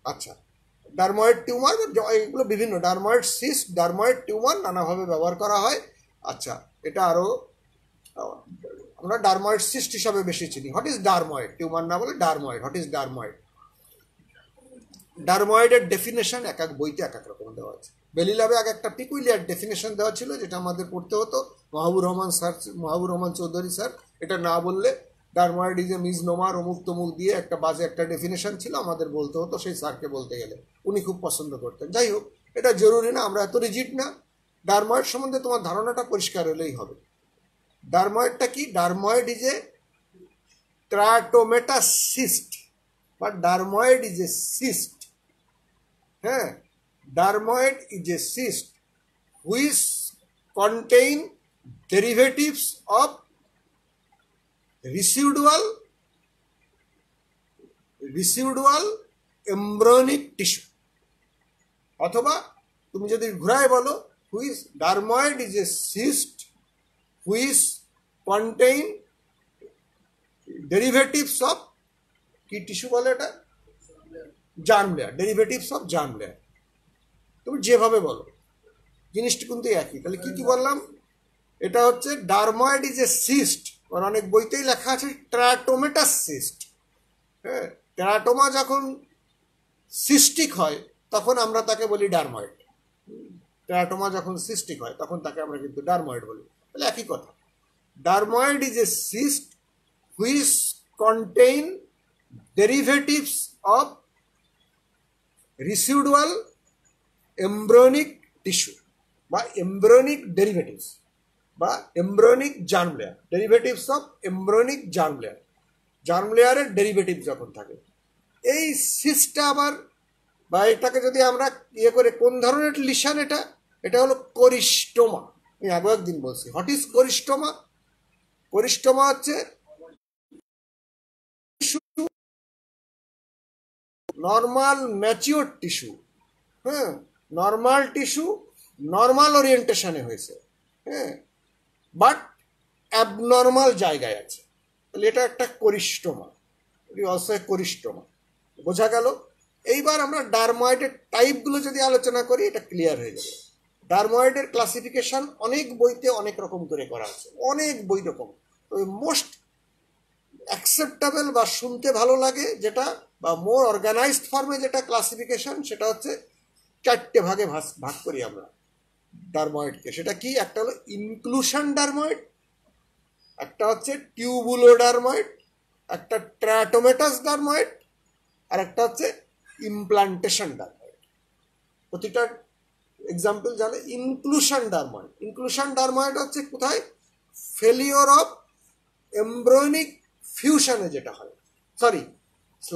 আচ্ছা, ডারময়েড টিউমার এগুলো বিভিন্ন, ডারময়েড সিস্ট, ডারময়েড টিউমার নানাভাবে ব্যবহার করা হয়। আচ্ছা, এটা আরো আমরা ডারময়েড সিস্ট হিসাবে বেশি চিনি। What is dermoid? টিউমার না বলে ডারময়েড। What is dermoid? ডারময়েডের ডেফিনেশন এক এক বইতে এক এক রকম দেওয়া আছে। বেলি ল্যাবে এক একটা পিকুইলিয়ার ডেফিনেশন দেওয়া ছিল, যেটা আমাদের পড়তে হতো। মাহবুর রহমান চৌধুরী স্যার এটা না বললে ডারময়েড ইজ এ মিজনোমার অমুক তমুক দিয়ে একটা বাজে একটা ডেফিনেশন ছিল, আমাদের বলতে হতো সেই স্যারকে বলতে গেলে। উনি খুব পছন্দ করতেন। যাই হোক, এটা জরুরি না, আমরা এত রিজিড না। ডারময়েড সম্বন্ধে তোমার ধারণাটা পরিষ্কার হলেই হবে। ডারময়েডটা কি? ডারময়েড ইজ এ ট্রাটোমেটাস সিস্ট, বা ডারময়েড ইজ এ সিস্ট। হ্যাঁ, dermoid is a cyst which contain derivatives of residual embryonic tissue, অথবা তুমি যদি ঘুরায় বলো, which dermoid is a cyst which contain derivatives of কি টিস্যু বলে এটা? Germ layer, derivatives of germ layer. তুমি যেভাবে বলো, জিনিসটা কিন্তু একই। তাহলে কি কি বললাম? এটা হচ্ছে ডারময়েড ইজ এ সিস্ট, আর অনেক বইতেই লেখা আছে ট্রাটোমেটাস সিস্ট। হ্যাঁ, ট্রাটোমা যখন সিস্টিক হয় তখন আমরা তাকে বলি ডারময়েড। ট্রাটোমা যখন সিস্টিক হয় তখন তাকে আমরা কিন্তু ডারময়েড বলি। তাহলে একই কথা। Dermoid is a cyst which contain derivatives of residual এমব্রিয়নিক tissue বা এমব্রিয়নিক ডেরিভেটিভস বা এমব্রিয়নিক germ layer, derivatives of এমব্রিয়নিক germ layer, germ লেয়ারের ডেরিভেটিভ যখন থাকে, এই সিস্টটা আবার বা এটাকে যদি আমরা ইয়ে করে, কোন ধরনের লিশন এটা? এটা হলো কোরিস্টোমা। আমি আগে একদিন বলছি, হোয়াট ইজ কোরিস্টোমা? কোরিস্টোমা হচ্ছে নর্মাল ম্যাচিওর টিস্যু, হ্যাঁ, নর্মাল টিস্যু নর্মাল ওরিয়েন্টেশনে হয়েছে, হ্যাঁ, বাট অ্যাবনর্মাল জায়গায় আছে, তাহলে এটা একটা কোরিস্টোমা, অলসো কোরিস্টোমা। বোঝা গেল? এইবার আমরা ডারময়েডের টাইপগুলো যদি আলোচনা করি, এটা ক্লিয়ার হয়ে যাবে। ডারময়েডের ক্লাসিফিকেশন অনেক বইতে অনেক রকম করে করা আছে, অনেক বই রকম। তবে মোস্ট অ্যাকসেপ্টেবল বা শুনতে ভালো লাগে যেটা, বা মোর অর্গানাইজড ফর্মে যেটা ক্লাসিফিকেশন, সেটা হচ্ছে 4টে ভাগে ভাগ করি আমরা ডারময়েডকে। সেটা কি? একটা হলো ইনক্লুশন ডারময়েড, একটা হচ্ছে টিউবুলোডারময়েড, একটা ট্র্যাটোমেটাস ডারময়েড, আর একটা হচ্ছে ইমপ্লান্টেশন ডারময়েড। প্রতিটা এক্সাম্পল জানে। ইনক্লুশন ডারময়েড, ইনক্লুশন ডারময়েড হচ্ছে কোথায়? ফেলিওর অফ এমব্রিয়নিক ফিউশনে যেটা হয়, সরি,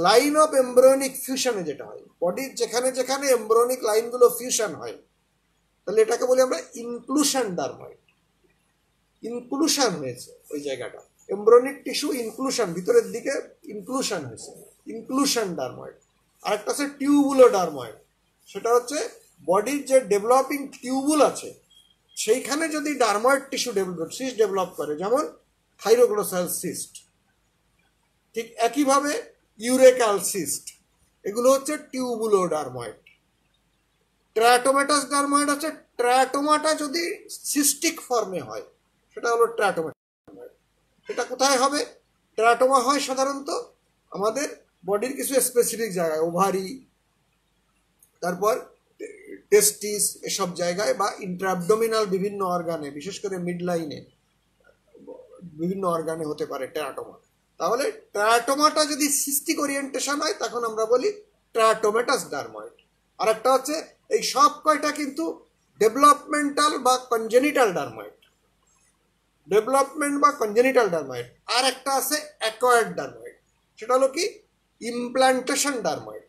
লাইন অফ এমব্রিয়নিক ফিউশনে যেটা হয়, বডির যেখানে যেখানে এমব্রিয়নিক লাইনগুলো ফিউশন হয়, তাহলে এটাকে বলি আমরা ইনক্লুশন ডারময়েড। ইনক্লুশন হয়েছে ওই জায়গাটা, এমব্রিয়নিক টিস্যু ইনক্লুশন, ভিতরের দিকে ইনক্লুশন হয়েছে, ইনক্লুশন ডারময়েড। আরেকটা হচ্ছে টিউবুলো ডারময়েড, সেটা হচ্ছে বডির যে ডেভেলপিং টিউবুল আছে সেইখানে যদি ডারময়েড টিস্যু সিস্ট ডেভেলপ করে, যেমন থাইরোগ্লোসাল সিস্ট, ঠিক একইভাবে ইউরেকাল সিস্ট, এগুলো হচ্ছে টিউবুলো ডারময়েড। ট্র্যাটোমেটাস ডারময়েড হচ্ছে ট্র্যাটোমাটা যদি সিস্টিক ফর্মে হয়, সেটা হলো ট্র্যাটোমা। এটা কোথায় হবে? ট্র্যাটোমা হয় সাধারণত আমাদের বডির কিছু স্পেসিফিক জায়গায়, ওভারি, তারপর টেস্টিস, এসব জায়গায়, বা ইন্ট্রাঅ্যাবডোমিনাল বিভিন্ন অর্গানে, বিশেষ করে মিড লাইনে বিভিন্ন অর্গানে হতে পারে ট্র্যাটোমা। তাহলে ট্র্যাটোমাটা যদি সিস্টিক ওরিয়েন্টেশন হয়, তখন আমরা বলি ট্র্যাটোমেটাস ডারময়েড। আর একটা হচ্ছে, এই সব কয়টা কিন্তু ডেভেলপমেন্টাল বা কনজেনিটাল ডারময়েড, ডেভেলপমেন্ট বা কনজেনিটাল ডারময়েড। আর একটা আছে অ্যাকোয়ার্ড ডারময়েড, সেটা হলো কি? Implantation dermoid.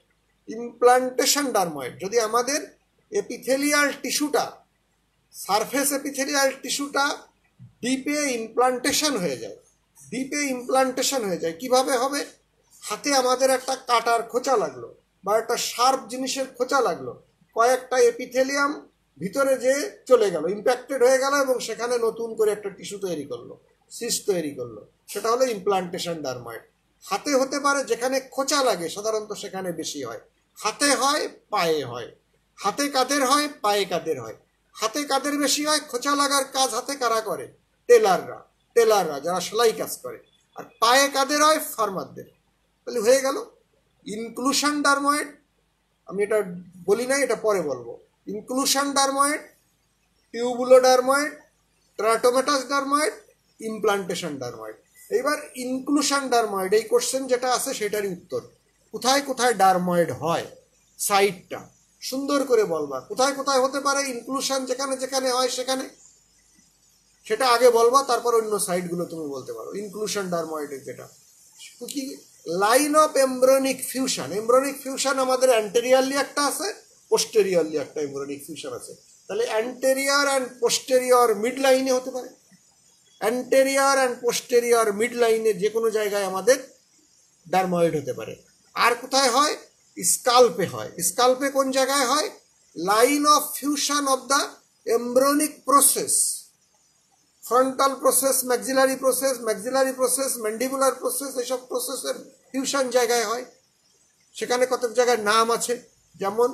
ইমপ্লান্টেশন ডারময়েড যদি আমাদের এপিথেলিয়াল টিস্যুটা, সারফেস এপিথেলিয়াল টিস্যুটা ডিপে ইমপ্লান্টেশন হয়ে যায়, ডিপে ইমপ্লান্টেশন হয়ে যায়। কিভাবে হবে? হাতে আমাদের একটা কাটার খোঁচা লাগলো বা একটা শার্প জিনিসের খোঁচা লাগলো, কয়েকটা এপিথেলিয়াম ভিতরে যে চলে গেল, ইম্প্যাক্টেড হয়ে গেল, এবং সেখানে নতুন করে একটা টিস্যু তৈরি করলো, সিস্ট তৈরি করলো, সেটা হলো ইমপ্লান্টেশন ডারময়েড। হাতে হতে পারে, যেখানে খোঁচা লাগে সাধারণত সেখানে বেশি হয়, হাতে হয়, পায়ে হয়, হাতে কাদের হয়, পায়ে কাদের হয়। হাতে কাদের বেশি হয়? খোঁচা লাগার কাজ হাতে কারা করে? টেলাররা, টেলাররা যারা সেলাই কাজ করে। আর পায়ে কাদের হয়? ফার্মারদের। তাহলে হয়ে গেল ইনক্লুশন ডারময়েড। আমি এটা বলি নাই, এটা পরে বলবো। Inclusion dermoid, tubulo dermoid, teratomatous dermoid, implantation dermoid. এইবার ইনক্লুশন ডারময়েড, এই কোশ্চেন যেটা আছে সেটারই উত্তর। কোথায় কোথায় ডারময়েড হয়, সাইডটা সুন্দর করে বলবা, কোথায় কোথায় হতে পারে ইনক্লুশন, যেখানে যেখানে হয় সেখানে, সেটা আগে বলবা, তারপর অন্য সাইডগুলো তুমি বলতে পারো। ইনক্লুশন ডারময়েডের যেটা কি, লাইন অফ এমব্রিয়নিক ফিউশন। এমব্রিয়নিক ফিউশন আমাদের অ্যান্টেরিয়ারলি একটা আছে, পোস্টেরিয়রলি একটা এমব্রিয়নিক ফিউশন আছে। তাহলে অ্যান্টেরিয়র অ্যান্ড পোস্টেরিয়র মিড লাইনে হতে পারে, অ্যান্টেরিয়র অ্যান্ড পোস্টেরিয়র মিড লাইনে যে কোনো জায়গায় আমাদের ডারময়েড হতে পারে। আর কোথায় হয়? স্কাল্পে হয়। স্কাল্পে কোন জায়গায় হয়? Line of fusion of the এমব্রিয়নিক process, frontal process, maxillary process, maxillary process, mandibular process, এইসব প্রসেসের ফিউশন জায়গায় হয়। সেখানে কত জায়গায় নাম আছে, যেমন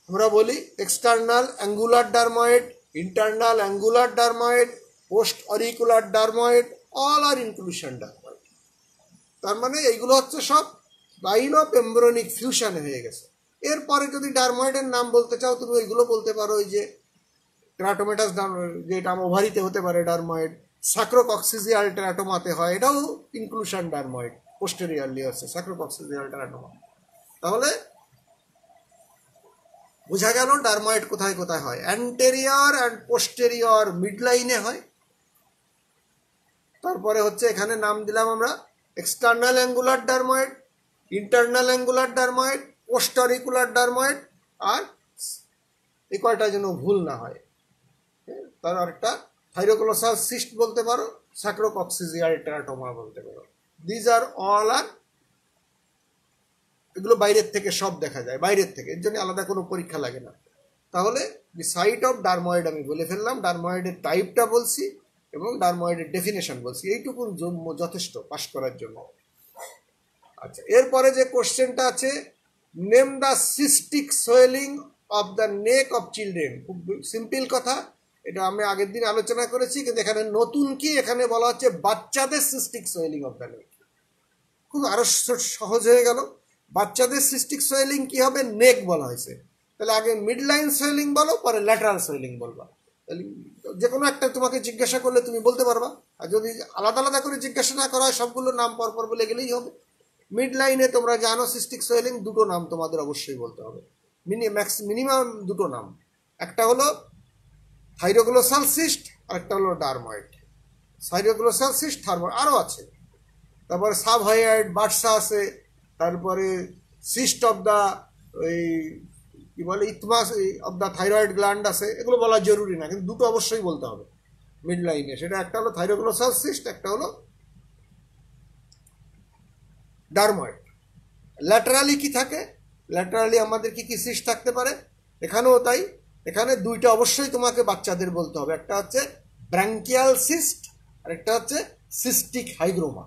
আমরা বলি external angular dermoid, internal angular dermoid, post auricular dermoid, all are inclusion dermoid. তার মানে এইগুলো হচ্ছে সব লাইন অফ এমব্রিয়নিক ফিউশনে হয়ে গেছে। এরপরে যদি ডারময়েডের নাম বলতে চাও, তুমি ওইগুলো বলতে পারো, ওই যে ট্র্যাটোমেটাস, যেটা ওভারিতে হতে পারে ডারময়েড, স্যাক্রোকক্সিজিয়াল ট্র্যাটোমাতে হয়, এটাও ইনক্লুশন ডারময়েড, পোস্টেরিয়রলি হচ্ছে স্যাক্রোকক্সিজিয়াল ট্র্যাটোমা। তাহলে বোঝা গেল ডারময়েড কোথায় কোথায় হয়। অ্যান্টেরিয়র অ্যান্ড পোস্টেরিয়র মিড লাইনে হয়। তারপরে হচ্ছে এখানে নাম দিলাম আমরা external angular dermoid, internal angular dermoid, postauricular dermoid, আর এই কয়টা যেন ভুল না হয়। তার আরেকটা থাইরোগ্লোসাল সিস্ট বলতে পারো, স্যাক্রোকক্সিজিয়াল টেরাটোমা বলতে পারো। দিজ আর অল আর, এগুলো বাইরের থেকে সব দেখা যায়, বাইরের থেকে, এর জন্য আলাদা কোনো পরীক্ষা লাগে না। তাহলে দি সাইট অফ ডারময়েড আমি বলে ফেললাম, ডারময়েডের টাইপটা বলছি এবং ডারময়েডের ডেফিনেশন বলছি, এইটুকু যথেষ্ট পাস করার জন্য। আচ্ছা, এরপরে যে কোশ্চেনটা আছে, name the cystic swelling of the neck of children. খুব সিম্পল কথা, এটা আমি আগের দিন আলোচনা করেছি, কিন্তু এখানে নতুন কি, এখানে বলা হচ্ছে বাচ্চাদের সিস্টিক সোয়েলিং অফ দ্য নেক। খুব আরো সহজ হয়ে গেল। বাচ্চাদের সিস্টিক সোয়েলিং কি হবে, নেক বলা হয়েছে, তাহলে আগে মিড লাইন সোয়েলিং বলো, পরে ল্যাটারাল সোয়েলিং বলবা। তাহলে যে কোনো একটা তোমাকে জিজ্ঞাসা করলে তুমি বলতে পারবা, আর যদি আলাদা আলাদা করে জিজ্ঞাসা না করা হয় সবগুলো নাম পরপর বলে গেলেই হবে। মিড লাইনে তোমরা জানো সিস্টিক সোয়েলিং, দুটো নাম তোমাদের অবশ্যই বলতে হবে, মিনিমাম দুটো নাম, একটা হলো থাইরোগ্লোসাল সিস্ট আর একটা হলো ডারময়েড। থাইরোগ্লোসাল সিস্ট, থার্ময়েড, আরও আছে, তারপরে সাবহাইয়েড বার্সা আছে, তারপরে সিস্ট অফ দ্য ওই কি বলে ইথমাস অফ দ্য থাইরয়েড গ্ল্যান্ড আছে, এগুলো বলা জরুরি না, কিন্তু দুটো অবশ্যই বলতে হবে মিড লাইনে। সেটা একটা হলো থাইরোগ্লোসাল সিস্ট, একটা হলো ডারময়েড। ল্যাটারালি কি থাকে, ল্যাটারালি আমাদের কি কি সিস্ট থাকতে পারে, এখানেও তাই। এখানে দুইটা অবশ্যই তোমাকে বাচ্চাদের বলতে হবে, একটা হচ্ছে ব্র্যাঙ্কিয়াল সিস্ট আর একটা হচ্ছে সিস্টিক হাইগ্রোমা।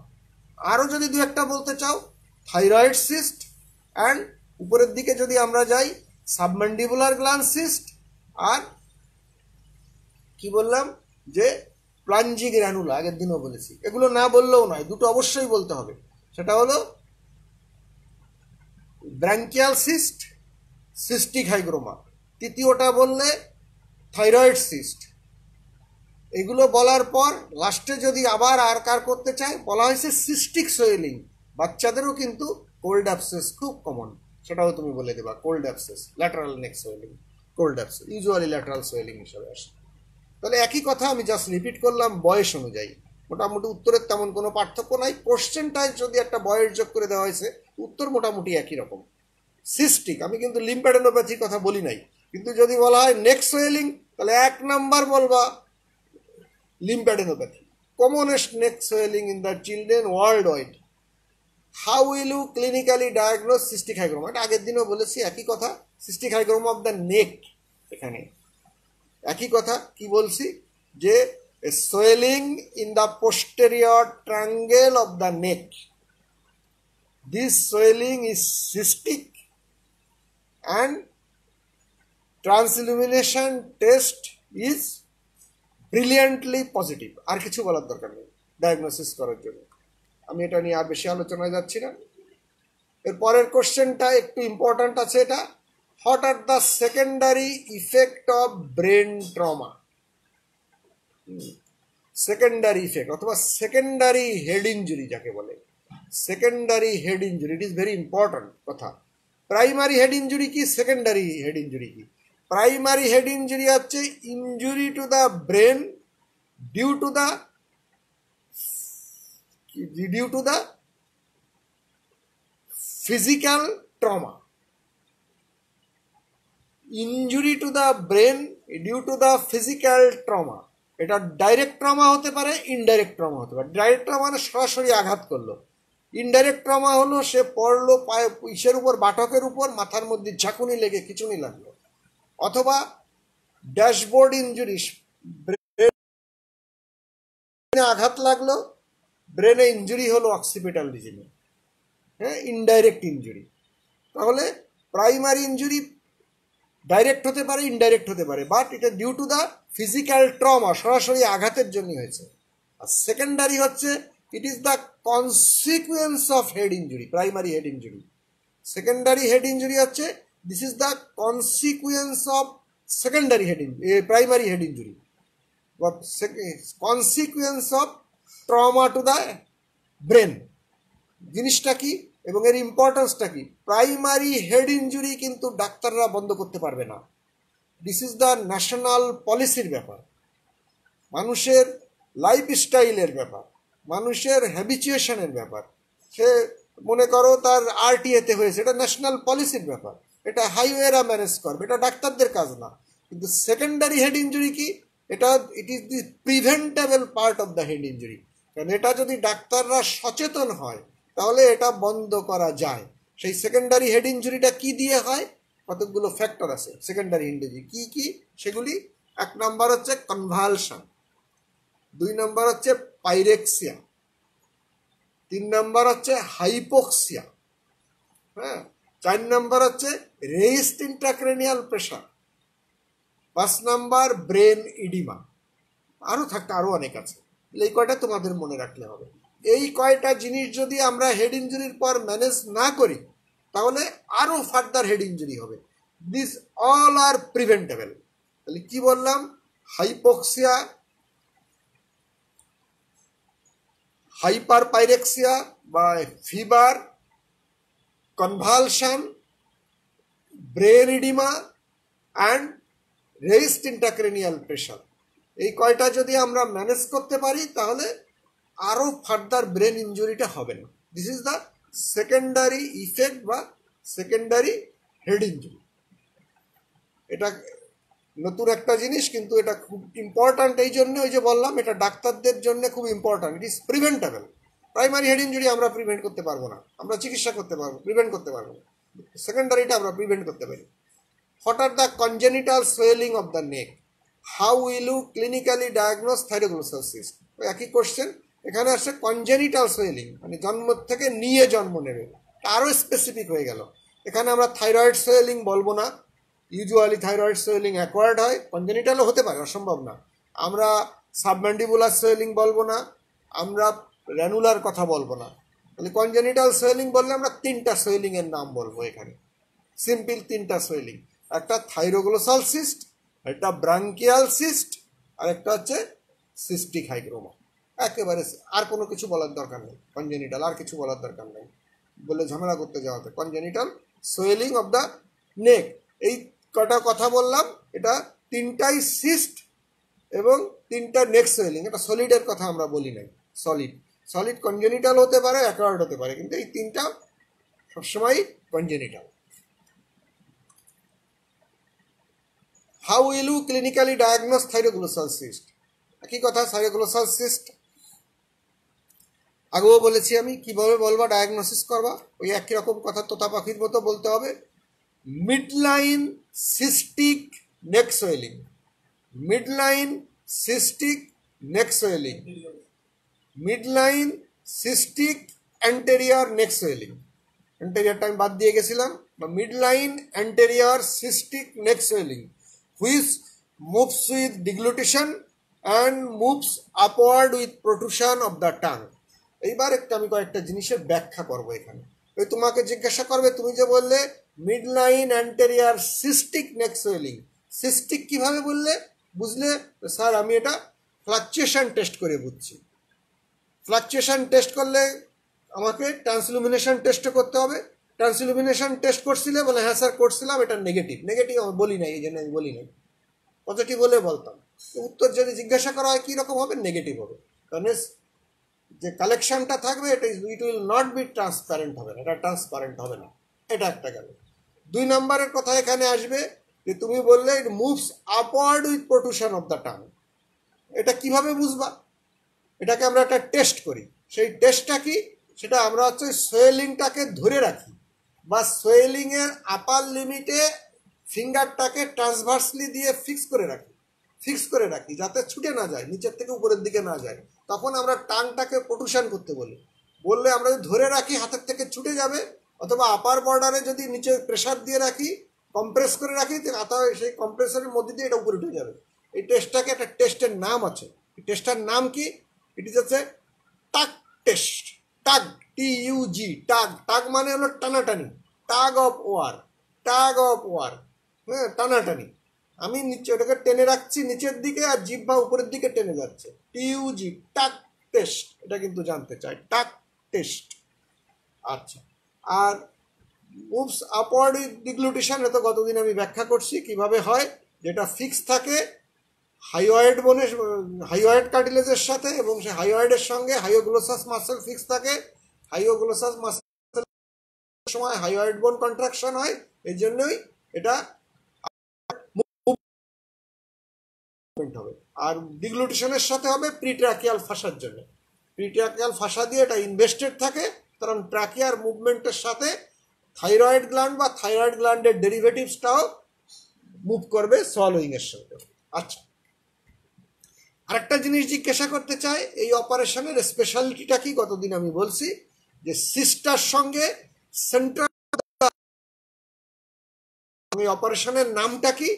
আরও যদি দু একটা বলতে চাও, থাইরয়েড সিস্ট, অ্যান্ড উপরের দিকে যদি আমরা যাই সাবম্যান্ডিবুলার গ্ল্যান্ড সিস্ট, আর কি বললাম যে প্লাঞ্জি গ্র্যানুলা, আগের দিনও বলেছি। এগুলো না বললেও নয়, দুটো অবশ্যই বলতে হবে, সেটা হলো ব্র্যাঙ্কিয়াল সিস্ট, সিস্টিক হাইগ্রোমা। তৃতীয়টা বললে থাইরয়েড সিস্ট। এগুলো বলার পর লাস্টে যদি আবার আর কার করতে চায়, বলা হয়েছে সিস্টিক সোয়েলিং। বাচ্চাদেরও কিন্তু কোল্ড অ্যাবসেস খুব কমন, সেটাও তুমি বলে দেবা, cold abscess, lateral neck swelling, cold abscess usually lateral swelling হিসাবে আসে। তাহলে একই কথা আমি জাস্ট রিপিট করলাম বয়স অনুযায়ী, মোটামুটি উত্তরের তেমন কোনো পার্থক্য নাই। কোশ্চেনটায় যদি একটা বয়স যোগ করে দেওয়া হয়েছে, উত্তর মোটামুটি একই রকম। সিস্টিক, আমি কিন্তু লিম্ফ্যাডেনোপ্যাথির কথা বলি নাই, কিন্তু যদি বলা হয় নেক সোয়েলিং, তাহলে 1 নাম্বার বলবা lymphadenopathy, commonest neck swelling in the children worldwide. How will you clinically diagnose cystic hygroma? এটা আগের দিনও বলেছি, একই কথা, cystic hygroma of the neck. এখানে একই কথা কি বলছি, যে swelling in the posterior triangle of the neck, this swelling is cystic and transillumination test is brilliantly positive. আর কিছু বলার দরকার নেই ডায়াগনোসিস করার জন্য, আমি এটা নিয়ে আর বেশি আলোচনায় যাচ্ছি না। এর পরের কোশ্চেনটা একটু ইম্পর্ট্যান্ট আছে, এটা what are the secondary effect of brain trauma. Secondary effect অথবা সেকেন্ডারি হেড ইঞ্জুরি যাকে বলে, secondary head injury, it is very important কথা। প্রাইমারি হেড ইঞ্জুরি কি, সেকেন্ডারি হেড ইঞ্জুরি কি? প্রাইমারি হেড ইঞ্জুরি হচ্ছে injury to the brain due to the physical trauma. Injury to the brain due to the physical trauma, এটা direct trauma হতে পারে, indirect trauma হতে পারে। Direct trauma মানে সরাসরি আঘাত করলো, ইনডাইরেক্ট ট্রমা হলো সে পড়লো পায়ে ইসের উপর, বাটকের উপর, মাথার মধ্যে ঝাঁকুনি লেগে খিচুনি লাগলো, অথবা ড্যাশবোর্ড ইঞ্জুরি, ব্রেনে আঘাত লাগলো, ব্রেনে ইঞ্জুরি হলো অক্সিপিটাল রিজনে, হ্যাঁ, ইনডাইরেক্ট ইঞ্জুরি। তাহলে প্রাইমারি ইঞ্জুরি ডাইরেক্ট হতে পারে, ইনডাইরেক্ট হতে পারে, বাট এটা due to the physical trauma, সরাসরি আঘাতের জন্য হয়েছে। আর সেকেন্ডারি হচ্ছে it is the consequence of head injury, primary head injury. Secondary head injury হচ্ছে this is the consequence of secondary head injury, primary head injury, consequence of trauma to the brain. জিনিসটা কি, এবং এর ইম্পর্টেন্সটা কি? Primary head injury কিন্তু ডাক্তাররা বন্ধ করতে পারবে না। দিস ইজ দ্য ন্যাশনাল পলিসির ব্যাপার, মানুষের লাইফস্টাইলের ব্যাপার, মানুষের হ্যাবিচুয়েশনের ব্যাপার। সে মনে করো তার আরটিএতে হয়েছে, এটা ন্যাশনাল পলিসির ব্যাপার, এটা হাইওয়েরা ম্যানেজ করবে, এটা ডাক্তারদের কাজ না। কিন্তু সেকেন্ডারি হেড ইনজুরি কি? এটা it is the preventable part of the head injury. কারণ এটা যদি ডাক্তাররা সচেতন হয় তাহলে এটা বন্ধ করা যায়। সেই সেকেন্ডারি হেড ইনজুরিটা কি দিয়ে হয়? কতগুলো ফ্যাক্টর আছে সেকেন্ডারি হেড ইনজুরি। কি কি সেগুলি? 1 নম্বর হচ্ছে কনভালশন, 2 নম্বর হচ্ছে পাইরেক্সিয়া, 3 নম্বর হচ্ছে হাইপোক্সিয়া, হ্যাঁ, 4 নম্বর হচ্ছে রেইজড ইন্ট্রাক্রেনিয়াল প্রেশার, 5 নম্বর ব্রেন ইডিমা। আরও অনেক আছে, এই কয়টা তোমাদের মনে রাখলে হবে। এই কয়টা জিনিস যদি আমরা হেড ইনজুরির পর ম্যানেজ না করি তাহলে আরও ফার্দার হেড ইনজুরি হবে। This all are preventable. তাহলে কি বললাম? হাইপোক্সিয়া, হাইপার পাইরেক্সিয়া বা fever, convulsion, brain oedema and raised intracranial pressure. এই কয়টা যদি আমরা ম্যানেজ করতে পারি তাহলে আরও ফার্দার ব্রেন ইনজুরিটা হবে না। This is the secondary effect বা সেকেন্ডারি হেড ইনজুরি। এটা নতুন একটা জিনিস, কিন্তু এটা খুব ইম্পর্ট্যান্ট। এই জন্য ওই যে বললাম, এটা ডাক্তারদের জন্য খুব important. It is preventable. Primary head injury আমরা প্রিভেন্ট করতে পারবো না, আমরা চিকিৎসা করতে পারবো, প্রিভেন্ট করতে পারবো না। সেকেন্ডারিটা আমরা প্রিভেন্ট করতে পারি। What are the congenital swelling of the neck? How will you clinically diagnose thyroglossal cyst? একই কোশ্চেন এখানে আসছে। কনজেনিটাল সোয়েলিং মানে জন্ম থেকে নিয়ে জন্ম নেবে, আরও স্পেসিফিক হয়ে গেল। এখানে আমরা থাইরয়েড সোয়েলিং বলবো না। ইউজুয়ালি থাইরয়েড সোয়েলিং অ্যাকোয়ার্ড হয়, কনজেনিটালও হতে পারে, অসম্ভব না। আমরা সাবম্যান্ডিবুলার সোয়েলিং বলবো না, আমরা র্যানুলার কথা বলবো না। তাহলে কনজেনিটাল সোয়েলিং বললে আমরা 3টা সোয়েলিংয়ের নাম বলবো এখানে, সিম্পল 3টা সোয়েলিং। একটা থাইরোগ্লোসাল সিস্ট, একটা ব্রাঙ্কিয়াল সিস্ট, আর একটা হচ্ছে সিস্টিক হাইগ্রোমা। একেবারে আর কোনো কিছু বলার দরকার নেই, কনজেনিটাল আর কিছু বলার দরকার নেই, বলে ঝামেলা করতে যাওয়া হবে। কনজেনিটাল সোয়েলিং অফ দ্য নেক, এই কটা কথা বললাম। এটা 3টাই সিস্ট এবং 3টা নেক সোয়েলিং। এটা সলিডের কথা আমরা বলি নাই। সলিড সলিড কনজেনিটাল হতে পারে, অ্যাকোয়ার্ড হতে পারে, কিন্তু এই 3টা সবসময় congenital. How will you clinically diagnose thyroglossal cyst? একই কথা, থাইরোগ্লোসাল সিস্ট আগেও বলেছি আমি। কিভাবে বলবা, ডায়াগনোসিস করবা, ওই একই রকম কথা, তোতা পাখির মতো বলতে হবে। Midline cystic neck swelling, midline cystic neck swelling, midline cystic anterior neck swelling. অ্যান্টেরিয়রটা আমি বাদ দিয়ে গেছিলাম। Midline anterior cystic neck swelling which moves with deglutition and moves upward with protrusion of the tongue. এইবার আমি কয়েকটা জিনিসের ব্যাখ্যা করবো এখানে। ওই তোমাকে জিজ্ঞাসা করবে, তুমি যে বললে midline anterior cystic neck swelling, cystic কিভাবে বললে বুঝলে? স্যার আমি এটা ফ্লাকচুয়েশন টেস্ট করে বুঝছি। ফ্লাকচুয়েশন টেস্ট করলে আমাকে ট্রান্সলুমিনেশন টেস্ট করতে হবে। ট্রান্সলুমিনেশন টেস্ট করছিলে? বলে হ্যাঁ স্যার করছিলাম, এটা নেগেটিভ। নেগেটিভ আমি বলি নাই, এই জন্য আমি বলি নাই, পজিটিভ বলে বলতাম। উত্তর যদি জিজ্ঞাসা করা হয় কীরকম হবে, নেগেটিভ হবে। কারণ যে কালেকশনটা থাকবে এটা it will not be transparent হবে না, এটা ট্রান্সপারেন্ট হবে না। এটা একটা গেল। 2 নম্বরের কথা এখানে আসবে যে তুমি বললে it moves upward with protrusion of the tongue. এটা কিভাবে বুঝবা? এটাকে আমরা একটা টেস্ট করি। সেই টেস্টটা কি? সেটা আমরা হচ্ছে সোয়েলিংটাকে ধরে রাখি, বা সোয়েলিংয়ের আপার লিমিটে ফিঙ্গারটাকে ট্রান্সভার্সলি দিয়ে ফিক্স করে রাখি যাতে ছুটে না যায়, নিচের থেকে উপরের দিকে না যায়। তখন আমরা টাংটাকে প্রোট্রুশন করতে বললে আমরা যদি ধরে রাখি হাতের থেকে ছুটে যাবে, অথবা আপার বর্ডারে যদি নিচে প্রেশার দিয়ে রাখি, কম্প্রেস করে রাখি, সেই কম্প্রেসরের মধ্যে দিয়ে এটা উপরে উঠে যাবে। এই টেস্টটাকে, একটা টেস্টের নাম আছে। এই টেস্টটার নাম কি? ইট ইজ হচ্ছে টাগ টেস্ট। টাগ, TUG, টাগ। টাগ মানে হলো টানাটানি, tug of war, tug of war, হ্যাঁ, টানাটানি। আমি নিচে ওটাকে টেনে রাখছি নিচের দিকে, আর জিহ্বা উপরের দিকে টেনে যাচ্ছে। TUG, টাগ টেস্ট। এটা কিন্তু জানতে চাই, টাগ টেস্ট। আচ্ছা, আর মুভস আপওয়ার্ড ডিগ্লুটিশন, এত গতদিন আমি ব্যাখ্যা করছি কিভাবে হয়, যেটা ফিক্স থাকে হাইওয়েড বোনের, হাইওয়েড কার্টিলেজের সাথে, এবং সে হাইওয়েডের সঙ্গে হাইওগ্লোসাস মাসেল ফিক্স থাকে। হাইওগ্লোসাস মাসেল সময় হাইওয়েড বোন কন্ট্রাকশন হয়, এই জন্যই এটা মুভমেন্ট হবে। আর ডিগ্লুটিশনের সাথে হবে প্রিট্রাকিয়াল ফাসার জন্য। প্রিট্রাকিয়াল ফাসা দিয়ে এটা ইনভেস্টেড থাকে, কারণ ট্রাকিয়ার মুভমেন্টের সাথে থাইরয়েড গ্ল্যান্ড বা থাইরয়েড গ্ল্যান্ডের ডেরিভেটিভসটাও মুভ করবে সোয়ালোইং এর সঙ্গে। আচ্ছা, আরেকটা জিনিস জিজ্ঞাসা করতে চাই, এই অপারেশনের স্পেশালিটিটা কি? গতদিন আমি বলছি যে সিস্টার সঙ্গে সেন্ট্রাল, এই অপারেশনের নামটা কি?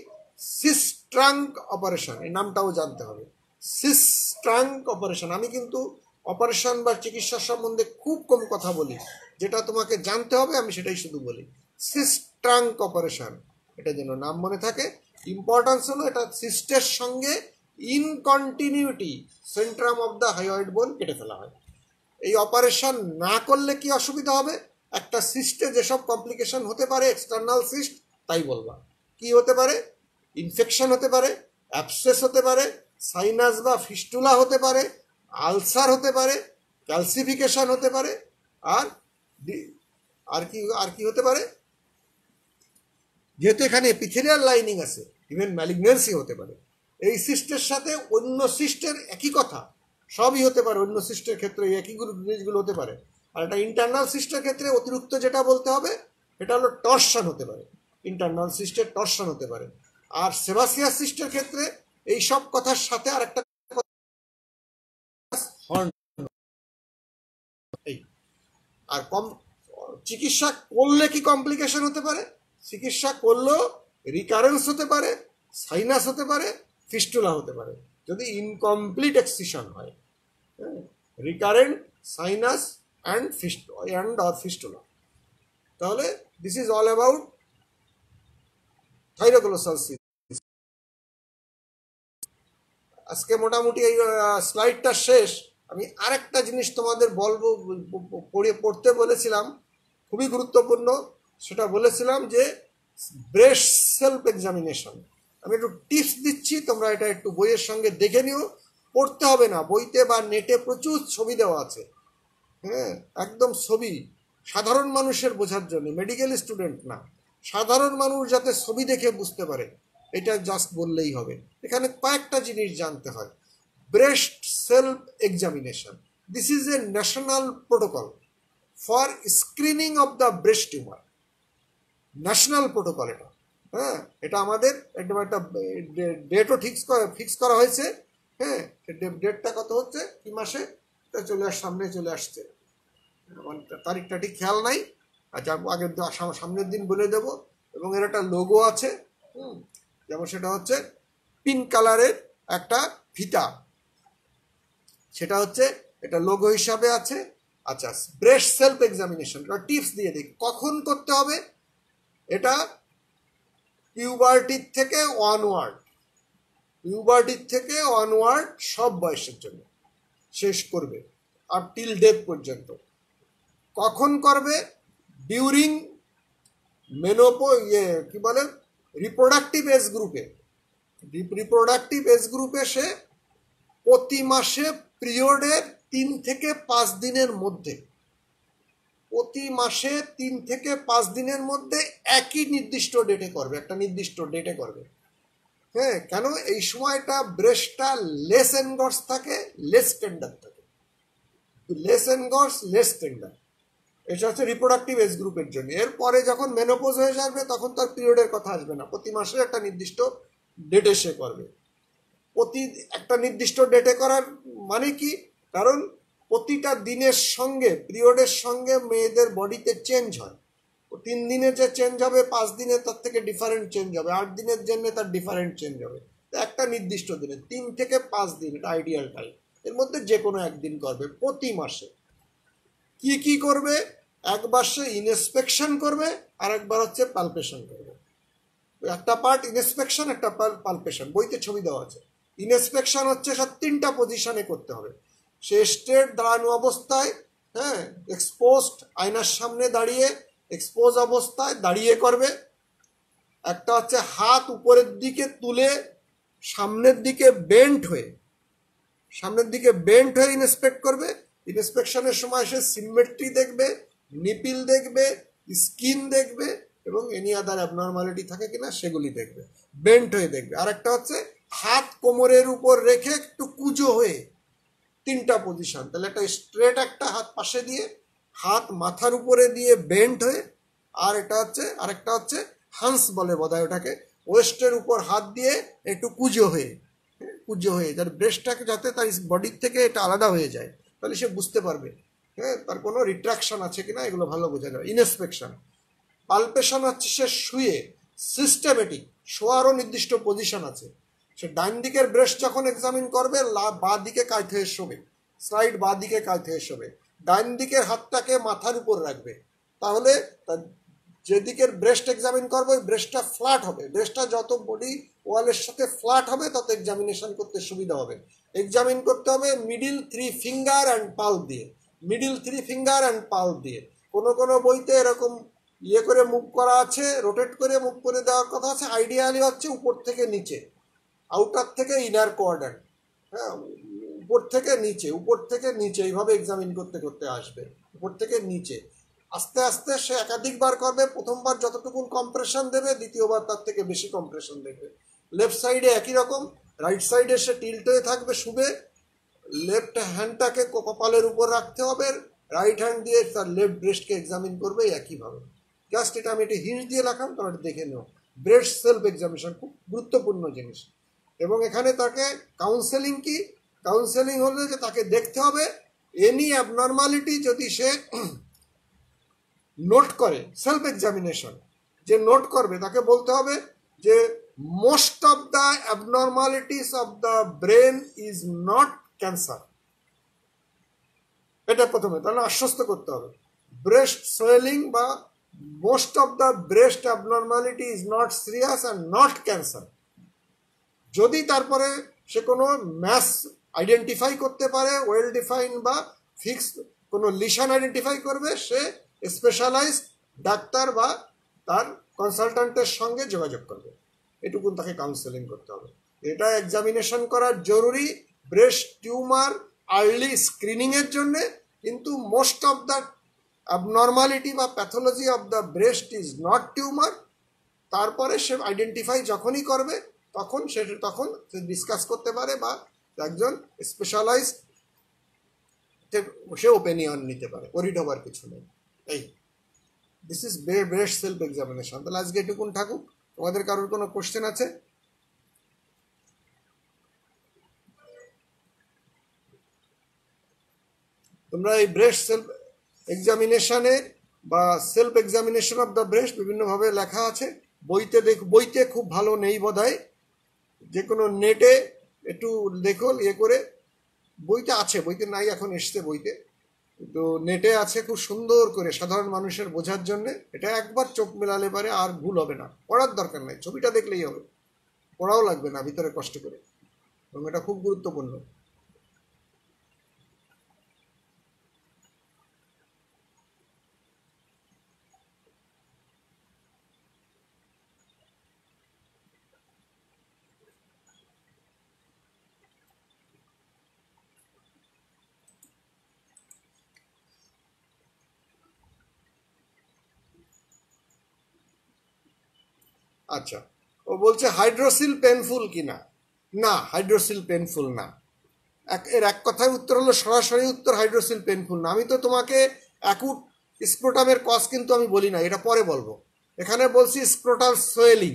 সিস্ট্রাঙ্ক অপারেশন, এই নামটাও জানতে হবে। সিস্ট্রাঙ্ক অপারেশন। আমি কিন্তু অপারেশন বা চিকিৎসা সম্বন্ধে খুব কম কথা বলি, যেটা তোমাকে জানতে হবে আমি সেটাই শুধু বলি। সিস্ট্রাঙ্ক অপারেশন, এটা যেন নাম মনে থাকে। ইম্পর্টেন্স হলো এটা সিস্টের সঙ্গে in continuity centrum of the hyoid bone কেটে ফেলা হয়। এই অপারেশন না করলে কি অসুবিধা হবে? একটা সিস্টে যেসব কমপ্লিকেশন হতে পারে, এক্সটার্নাল সিস্ট, তাই বলবা। কি হতে পারে? ইনফেকশন হতে পারে, অ্যাবসেস হতে পারে, সাইনাস বা ফিস্টুলা হতে পারে, আলসার হতে পারে, ক্যালসিফিকেশন হতে পারে, আর আর কি হতে পারে? যেহেতু এখানে এপিথেলিয়াল লাইনিং আছে, ইভেন ম্যালিগন্যান্সি হতে পারে। এই সিস্টের সাথে অন্য সিস্টের একই কথা, সবই হতে পারে। অন্য সিস্টের ক্ষেত্রে একই জিনিসগুলো হতে পারে। আর এটা ইন্টারনাল সিস্টের ক্ষেত্রে অতিরিক্ত যেটা বলতে হবে এটা হলো টর্শন হতে পারে। ইন্টারনাল সিস্টের টর্শন হতে পারে। আর সেবাসিয়াস সিস্টের ক্ষেত্রে এই সব কথার সাথে আর একটা হর্ন। এই আর চিকিৎসা করলে কি কমপ্লিকেশন হতে পারে? চিকিৎসা করলেও রিকারেন্স হতে পারে, সাইনাস হতে পারে, ফিস্টুলা হতে পারে, যদি ইনকমপ্লিট এক্সিশন হয়। Recurrent sinus and or fistula. তাহলে this is all about thyroglossal cyst. আজকে মোটামুটি এই স্লাইডটা শেষ। আমি আরেকটা জিনিস তোমাদের বলবো, পড়তে বলেছিলাম, খুবই গুরুত্বপূর্ণ। সেটা বলেছিলাম যে ব্রেস্ট সেলফ এক্সামিনেশন। আমি একটু টিপস দিচ্ছি, তোমরা এটা একটু বইয়ের সঙ্গে দেখে নিও। পড়তে হবে না, বইতে বা নেটে প্রচুর ছবি দেওয়া আছে। হ্যাঁ, একদম ছবি, সাধারণ মানুষের বোঝার জন্য, মেডিকেল স্টুডেন্ট না, সাধারণ মানুষ যাতে ছবি দেখে বুঝতে পারে, এটা জাস্ট বললেই হবে। এখানে কয়েকটা জিনিস জানতে হয়। Breast self examination, this is a national protocol for screening of the breast tumour. National protocol এটা। হ্যাঁ, এটা আমাদের একদম একটা ডেটও ফিক্স করা হয়েছে। হ্যাঁ, ডেটটা কত হচ্ছে, কি মাসে, সামনে চলে আসছে, তারিখটা ঠিক খেয়াল নাই। আচ্ছা, আগের সামনের দিন বলে দেব। এবং এর একটা লোগো আছে, যেমন সেটা হচ্ছে পিঙ্ক কালারের একটা ফিতা, সেটা হচ্ছে এটা লোগো হিসাবে আছে। আচ্ছা, ব্রেস্ট সেলফ এক্সামিনেশন টিপস দিয়ে দিই, কখন করতে হবে। এটা পিউবার্টির থেকে অনওয়ার্ড সব বয়সের জন্য শেষ করবে, আর টিল ডেথ পর্যন্ত। কখন করবে? ডিউরিং কি বলে, রিপ্রোডাক্টিভ এজ গ্রুপে সে প্রতি মাসে পিরিয়ডের 3 থেকে 5 দিনের মধ্যে, প্রতি মাসে 3 থেকে 5 দিনের মধ্যে একই নির্দিষ্ট ডেটে করবে, একটা নির্দিষ্ট ডেটে করবে। হ্যাঁ, কেন? এই সময়টা ব্রেস্টটা লেস এনগর্স থাকে, লেস টেন্ডার থাকে। লেস এনগর্স, লেস টেন্ডার, এটা হচ্ছে রিপ্রোডাক্টিভ এজ গ্রুপের জন্য। এরপরে যখন মেনোপোজ হয়ে যাবে তখন তার পিরিয়ডের কথা আসবে না, প্রতি মাসে একটা নির্দিষ্ট ডেটে সে করবে। একটা নির্দিষ্ট ডেটে করার মানে কি? কারণ প্রতিটা দিনের সঙ্গে, পিরিয়ডের সঙ্গে মেয়েদের বডিতে চেঞ্জ হয়। 3 দিনে যে চেঞ্জ হবে, 5 দিনে তার থেকে ডিফারেন্ট চেঞ্জ হবে, 8 দিনের জন্য তার ডিফারেন্ট চেঞ্জ হবে। একটা নির্দিষ্ট দিনে 3 থেকে 5 দিন, এটা আইডিয়াল টাইম। এর মধ্যে যে কোনো একদিন করবে প্রতি মাসে। কি করবে? একবার সে ইনস্পেকশন করবে, আর একবার হচ্ছে পালপেশন করবে। একটা পার্ট ইনস্পেকশন, একটা পালপেশন, বইতে ছবি দেওয়া আছে। ইনস্পেকশন হচ্ছে সব 3টা পজিশনে করতে হবে। সে স্ট্রেট দাঁড়ানো অবস্থায় হ্যাঁ, এক্সপোজড আয়নার সামনে দাঁড়িয়ে এক্সপোজ অবস্থায় দাঁড়িয়ে করবে। একটা হচ্ছে হাত উপরের দিকে তুলে সামনের দিকে বেন্ট হয়ে ইন্সপেক্ট করবে। ইন্সপেকশনের সময় সে সিমেট্রি দেখবে, নিপিল দেখবে, স্কিন দেখবে এবং এনি আদার অ্যাবনর্মালিটি থাকে কিনা সেগুলি দেখবে, বেন্ট হয়ে দেখবে। আর একটা হচ্ছে হাত কোমরের উপর রেখে একটু কুজো হয়ে, তিনটা পজিশন। তাহলে একটা স্ট্রেট একটা হাত পাশে দিয়ে, হাত মাথার উপরে দিয়ে বেন্ট হয়ে, আর এটা হচ্ছে আরেকটা হচ্ছে হান্স বলে বোধহয় ওটাকে, ওয়েস্টের উপর হাত দিয়ে একটু কুজো হয়ে যার ব্রেস্টটাকে যাতে তার বডির থেকে এটা আলাদা হয়ে যায়, তাহলে সে বুঝতে পারবে হ্যাঁ তার কোনো রিট্রাকশন আছে কিনা, এগুলো ভালো বোঝা যাবে। ইনস্পেকশন। পালপেশন হচ্ছে সে শুয়ে সিস্টেমেটিক, শোয়ারও নির্দিষ্ট পজিশন আছে। সে ডান দিকের ব্রেস্ট যখন এক্সামিন করবে বাঁ দিকে কাঁধ হয়ে শোবে, স্লাইড বাঁ দিকে কাঁধ হয়ে শোবে, ডান দিকের হাতটাকে মাথার উপর রাখবে। তাহলে যেদিকের ব্রেস্ট এক্সামিন করবে ওই ব্রেস্টটা ফ্ল্যাট হবে। ব্রেস্টটা যত বডি ওয়ালের সাথে ফ্ল্যাট হবে তত এক্সামিনেশন করতে সুবিধা হবে। এক্সামিন করতে হবে মিডিল 3 ফিঙ্গার অ্যান্ড পাল দিয়ে, মিডিল 3 ফিঙ্গার অ্যান্ড পাল দিয়ে। কোনো কোনো বইতে এরকম করে মুভ করা আছে, রোটেট করে মুভ করে দেওয়ার কথা আছে। আইডিয়ালি হচ্ছে উপর থেকে নিচে, আউটার থেকে ইনার কোয়াড্র্যান্ট, হ্যাঁ উপর থেকে নিচে এইভাবে এক্সামিন করতে করতে আসবে, উপর থেকে নিচে। আস্তে আস্তে সে একাধিকবার করবে। প্রথমবার যতটুকু কম্প্রেশন দেবে, দ্বিতীয়বার তার থেকে বেশি কম্প্রেশন দেবে। লেফট সাইডে একই রকম, রাইট সাইডে সে টিল্ট হয়ে থাকবে শুবে, লেফট হ্যান্ডটাকে কপালের উপর রাখতে হবে, রাইট হ্যান্ড দিয়ে তার লেফট ব্রেস্টকে এক্সামিন করবে একইভাবে। জাস্ট এটা আমি একটা হিন্ট দিয়ে রাখলাম, তোমরা দেখে নেও। ব্রেস্ট সেলফ এক্সামিনেশন খুব গুরুত্বপূর্ণ জিনিস। এবং এখানে তাকে কাউন্সেলিং কি, কাউন্সেলিং হলে যে তাকে দেখতে হবে এনি অ্যাবনর্মালিটি যদি সে নোট করে, সেলফ এক্সামিনেশন যে নোট করবে তাকে বলতে হবে যে most of the abnormalities of the brain is not cancer. এটা প্রথমে তাহলে আশ্বস্ত করতে হবে। ব্রেস্ট সোয়েলিং বা most of the breast abnormality is not serious and not cancer. যদি তারপরে সে কোনো ম্যাস আইডেন্টিফাই করতে পারে, ওয়েল ডিফাইন বা ফিক্স কোনো লিশন আইডেন্টিফাই করবে, সে স্পেশালাইজড ডাক্তার বা তার কনসালট্যান্টের সঙ্গে যোগাযোগ করবে। এটুকুন তাকে কাউন্সেলিং করতে হবে। এটা এক্সামিনেশন করা জরুরি ব্রেস্ট টিউমার আর্লি স্ক্রিনিংয়ের জন্যে। কিন্তু মোস্ট অফ দ্য অ্যাবনর্মালিটি বা pathology of the breast is not tumour. তারপরে সে আইডেন্টিফাই যখনই করবে তখন সে ডিসকাস করতে পারে বা একজন স্পেশালাইজড সে ওপিনিয়ন নিতে পারে, ওরিড হবার কিছু নেই। এই this is breast self examination. তাহলে আজকে এটুকুন থাকুক। তোমাদের কারোর কোনো কোশ্চেন আছে? তোমরা এই ব্রেস্ট সেলফ এক্সামিনেশনে বা self examination of the breast বিভিন্নভাবে লেখা আছে। বইতে খুব ভালো নেই বোধহয়, যে কোনো নেটে একটু দেখো করে। বইতে আছে, বইতে নাই, এখন এসছে বইতে, তো নেটে আছে খুব সুন্দর করে সাধারণ মানুষের বোঝার জন্য। এটা একবার চোখ মেলালে পারে আর ভুল হবে না, পড়ার দরকার নাই, ছবিটা দেখলেই হবে, পড়াও লাগবে না ভিতরে কষ্ট করে, এবং এটা খুব গুরুত্বপূর্ণ। আচ্ছা, ও বলছে হাইড্রোসিল পেনফুল কিনা। না, হাইড্রোসিল পেনফুল না। এর এক কথায় উত্তর হলো, সরাসরি উত্তর হাইড্রোসিল পেনফুল না। আমি তো তোমাকে অ্যাকুট স্ক্রোটামের কজ কিন্তু আমি বলি না, এটা পরে বলবো। এখানে বলছি স্ক্রোটাল সোয়েলিং,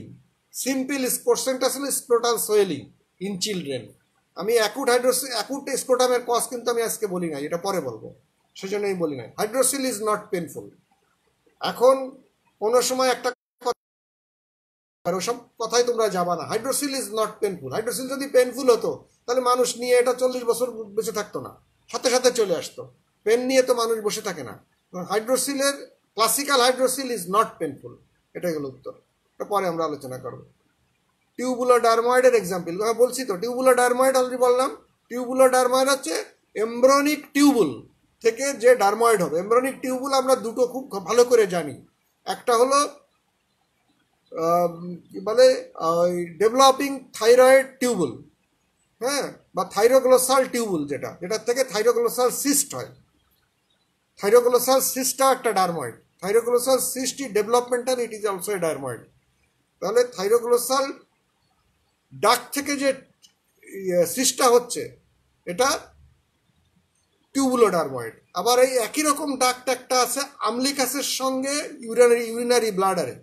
সিম্পল সেন্টেন্স হলো স্ক্রোটাল সোয়েলিং ইন চিলড্রেন। আমি অ্যাকুট স্ক্রোটামের কজ কিন্তু আমি আজকে বলি না, এটা পরে বলবো, সেজন্য আমি বলি না। Hydrocele is not painful. এখন কোনো সময় একটা ওসব কথাই তোমরা যাবা না। Hydrocele is not painful. Hydrocele যদি পেনফুল হতো তাহলে মানুষ নিয়ে এটা 40 বছর বেঁচে থাকতো না, সাথে সাথে চলে আসতো। পেন নিয়ে তো মানুষ বসে থাকে না। হাইড্রোসিলের classical hydrocele is not painful, এটাই হলো উত্তর। এটা পরে আমরা আলোচনা করবো। টিউবুলার ডারময়েডের এক্সাম্পল বলছি তো, টিউবুলার ডারময়েড অলরেডি বললাম। টিউবুলার ডারময়েড হচ্ছে এমব্রনিক টিউবুল, থেকে যে ডার্ময়েড হবে। এমব্রিয়নিক টিউবুল আমরা দুটো খুব ভালো করে জানি। একটা হলো কি বলে ডেভেলপিং থাইরয়েড টিউবুল, হ্যাঁ, বা থাইরোগ্লোসাল টিউবুল, যেটার থেকে থাইরোগ্লোসাল সিস্ট হয়। থাইরোগ্লোসাল সিস্টটা একটা dermoid. Thyroglossal cyst developmental, it is also A dermoid. তাহলে থাইরোগ্লোসাল ডাক থেকে যে সিস্টটা হচ্ছে এটা টিউবুলোডার্ময়েড। আবার এই একই রকম ডাক্ট একটা আছে আমলিকাসের সঙ্গে ইউরিনারি ব্লাডারে,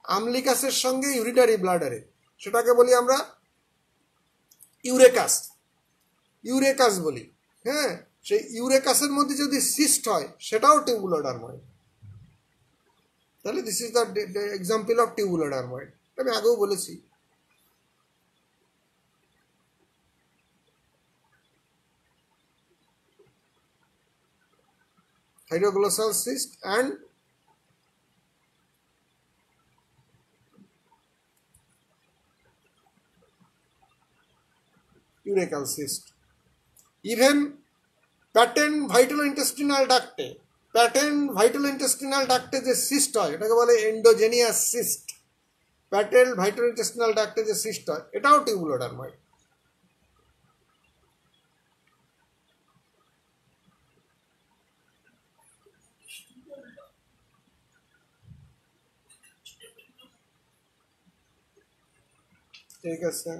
আমলিকাসের সঙ্গে ইউরিনারি ব্লাডারে, সেটাকে বলি আমরা ইউরেকাস, ইউরেকাস বলি। হ্যাঁ, সেই ইউরেকাসের মধ্যে যদি সিস্ট হয় সেটাও টিউবুলোডার্ময়েড। তাহলে this is the example of tubulodermoid. আমি আগেও বলেছি। Hydroglossal cyst and urachal cyst. Even patent vital intestinal ducte, patent vital intestinal ducte যে সিস্ট হয় এটাকে বলে এন্ডোজেনিয়াস সিস্ট। প্যাটেল ভাইটাল ইন্টেস্টিনাল ডাক্টে যে সিস্ট হয় এটাও টিউবুলোডার্ময়েড। ঠিক আছে।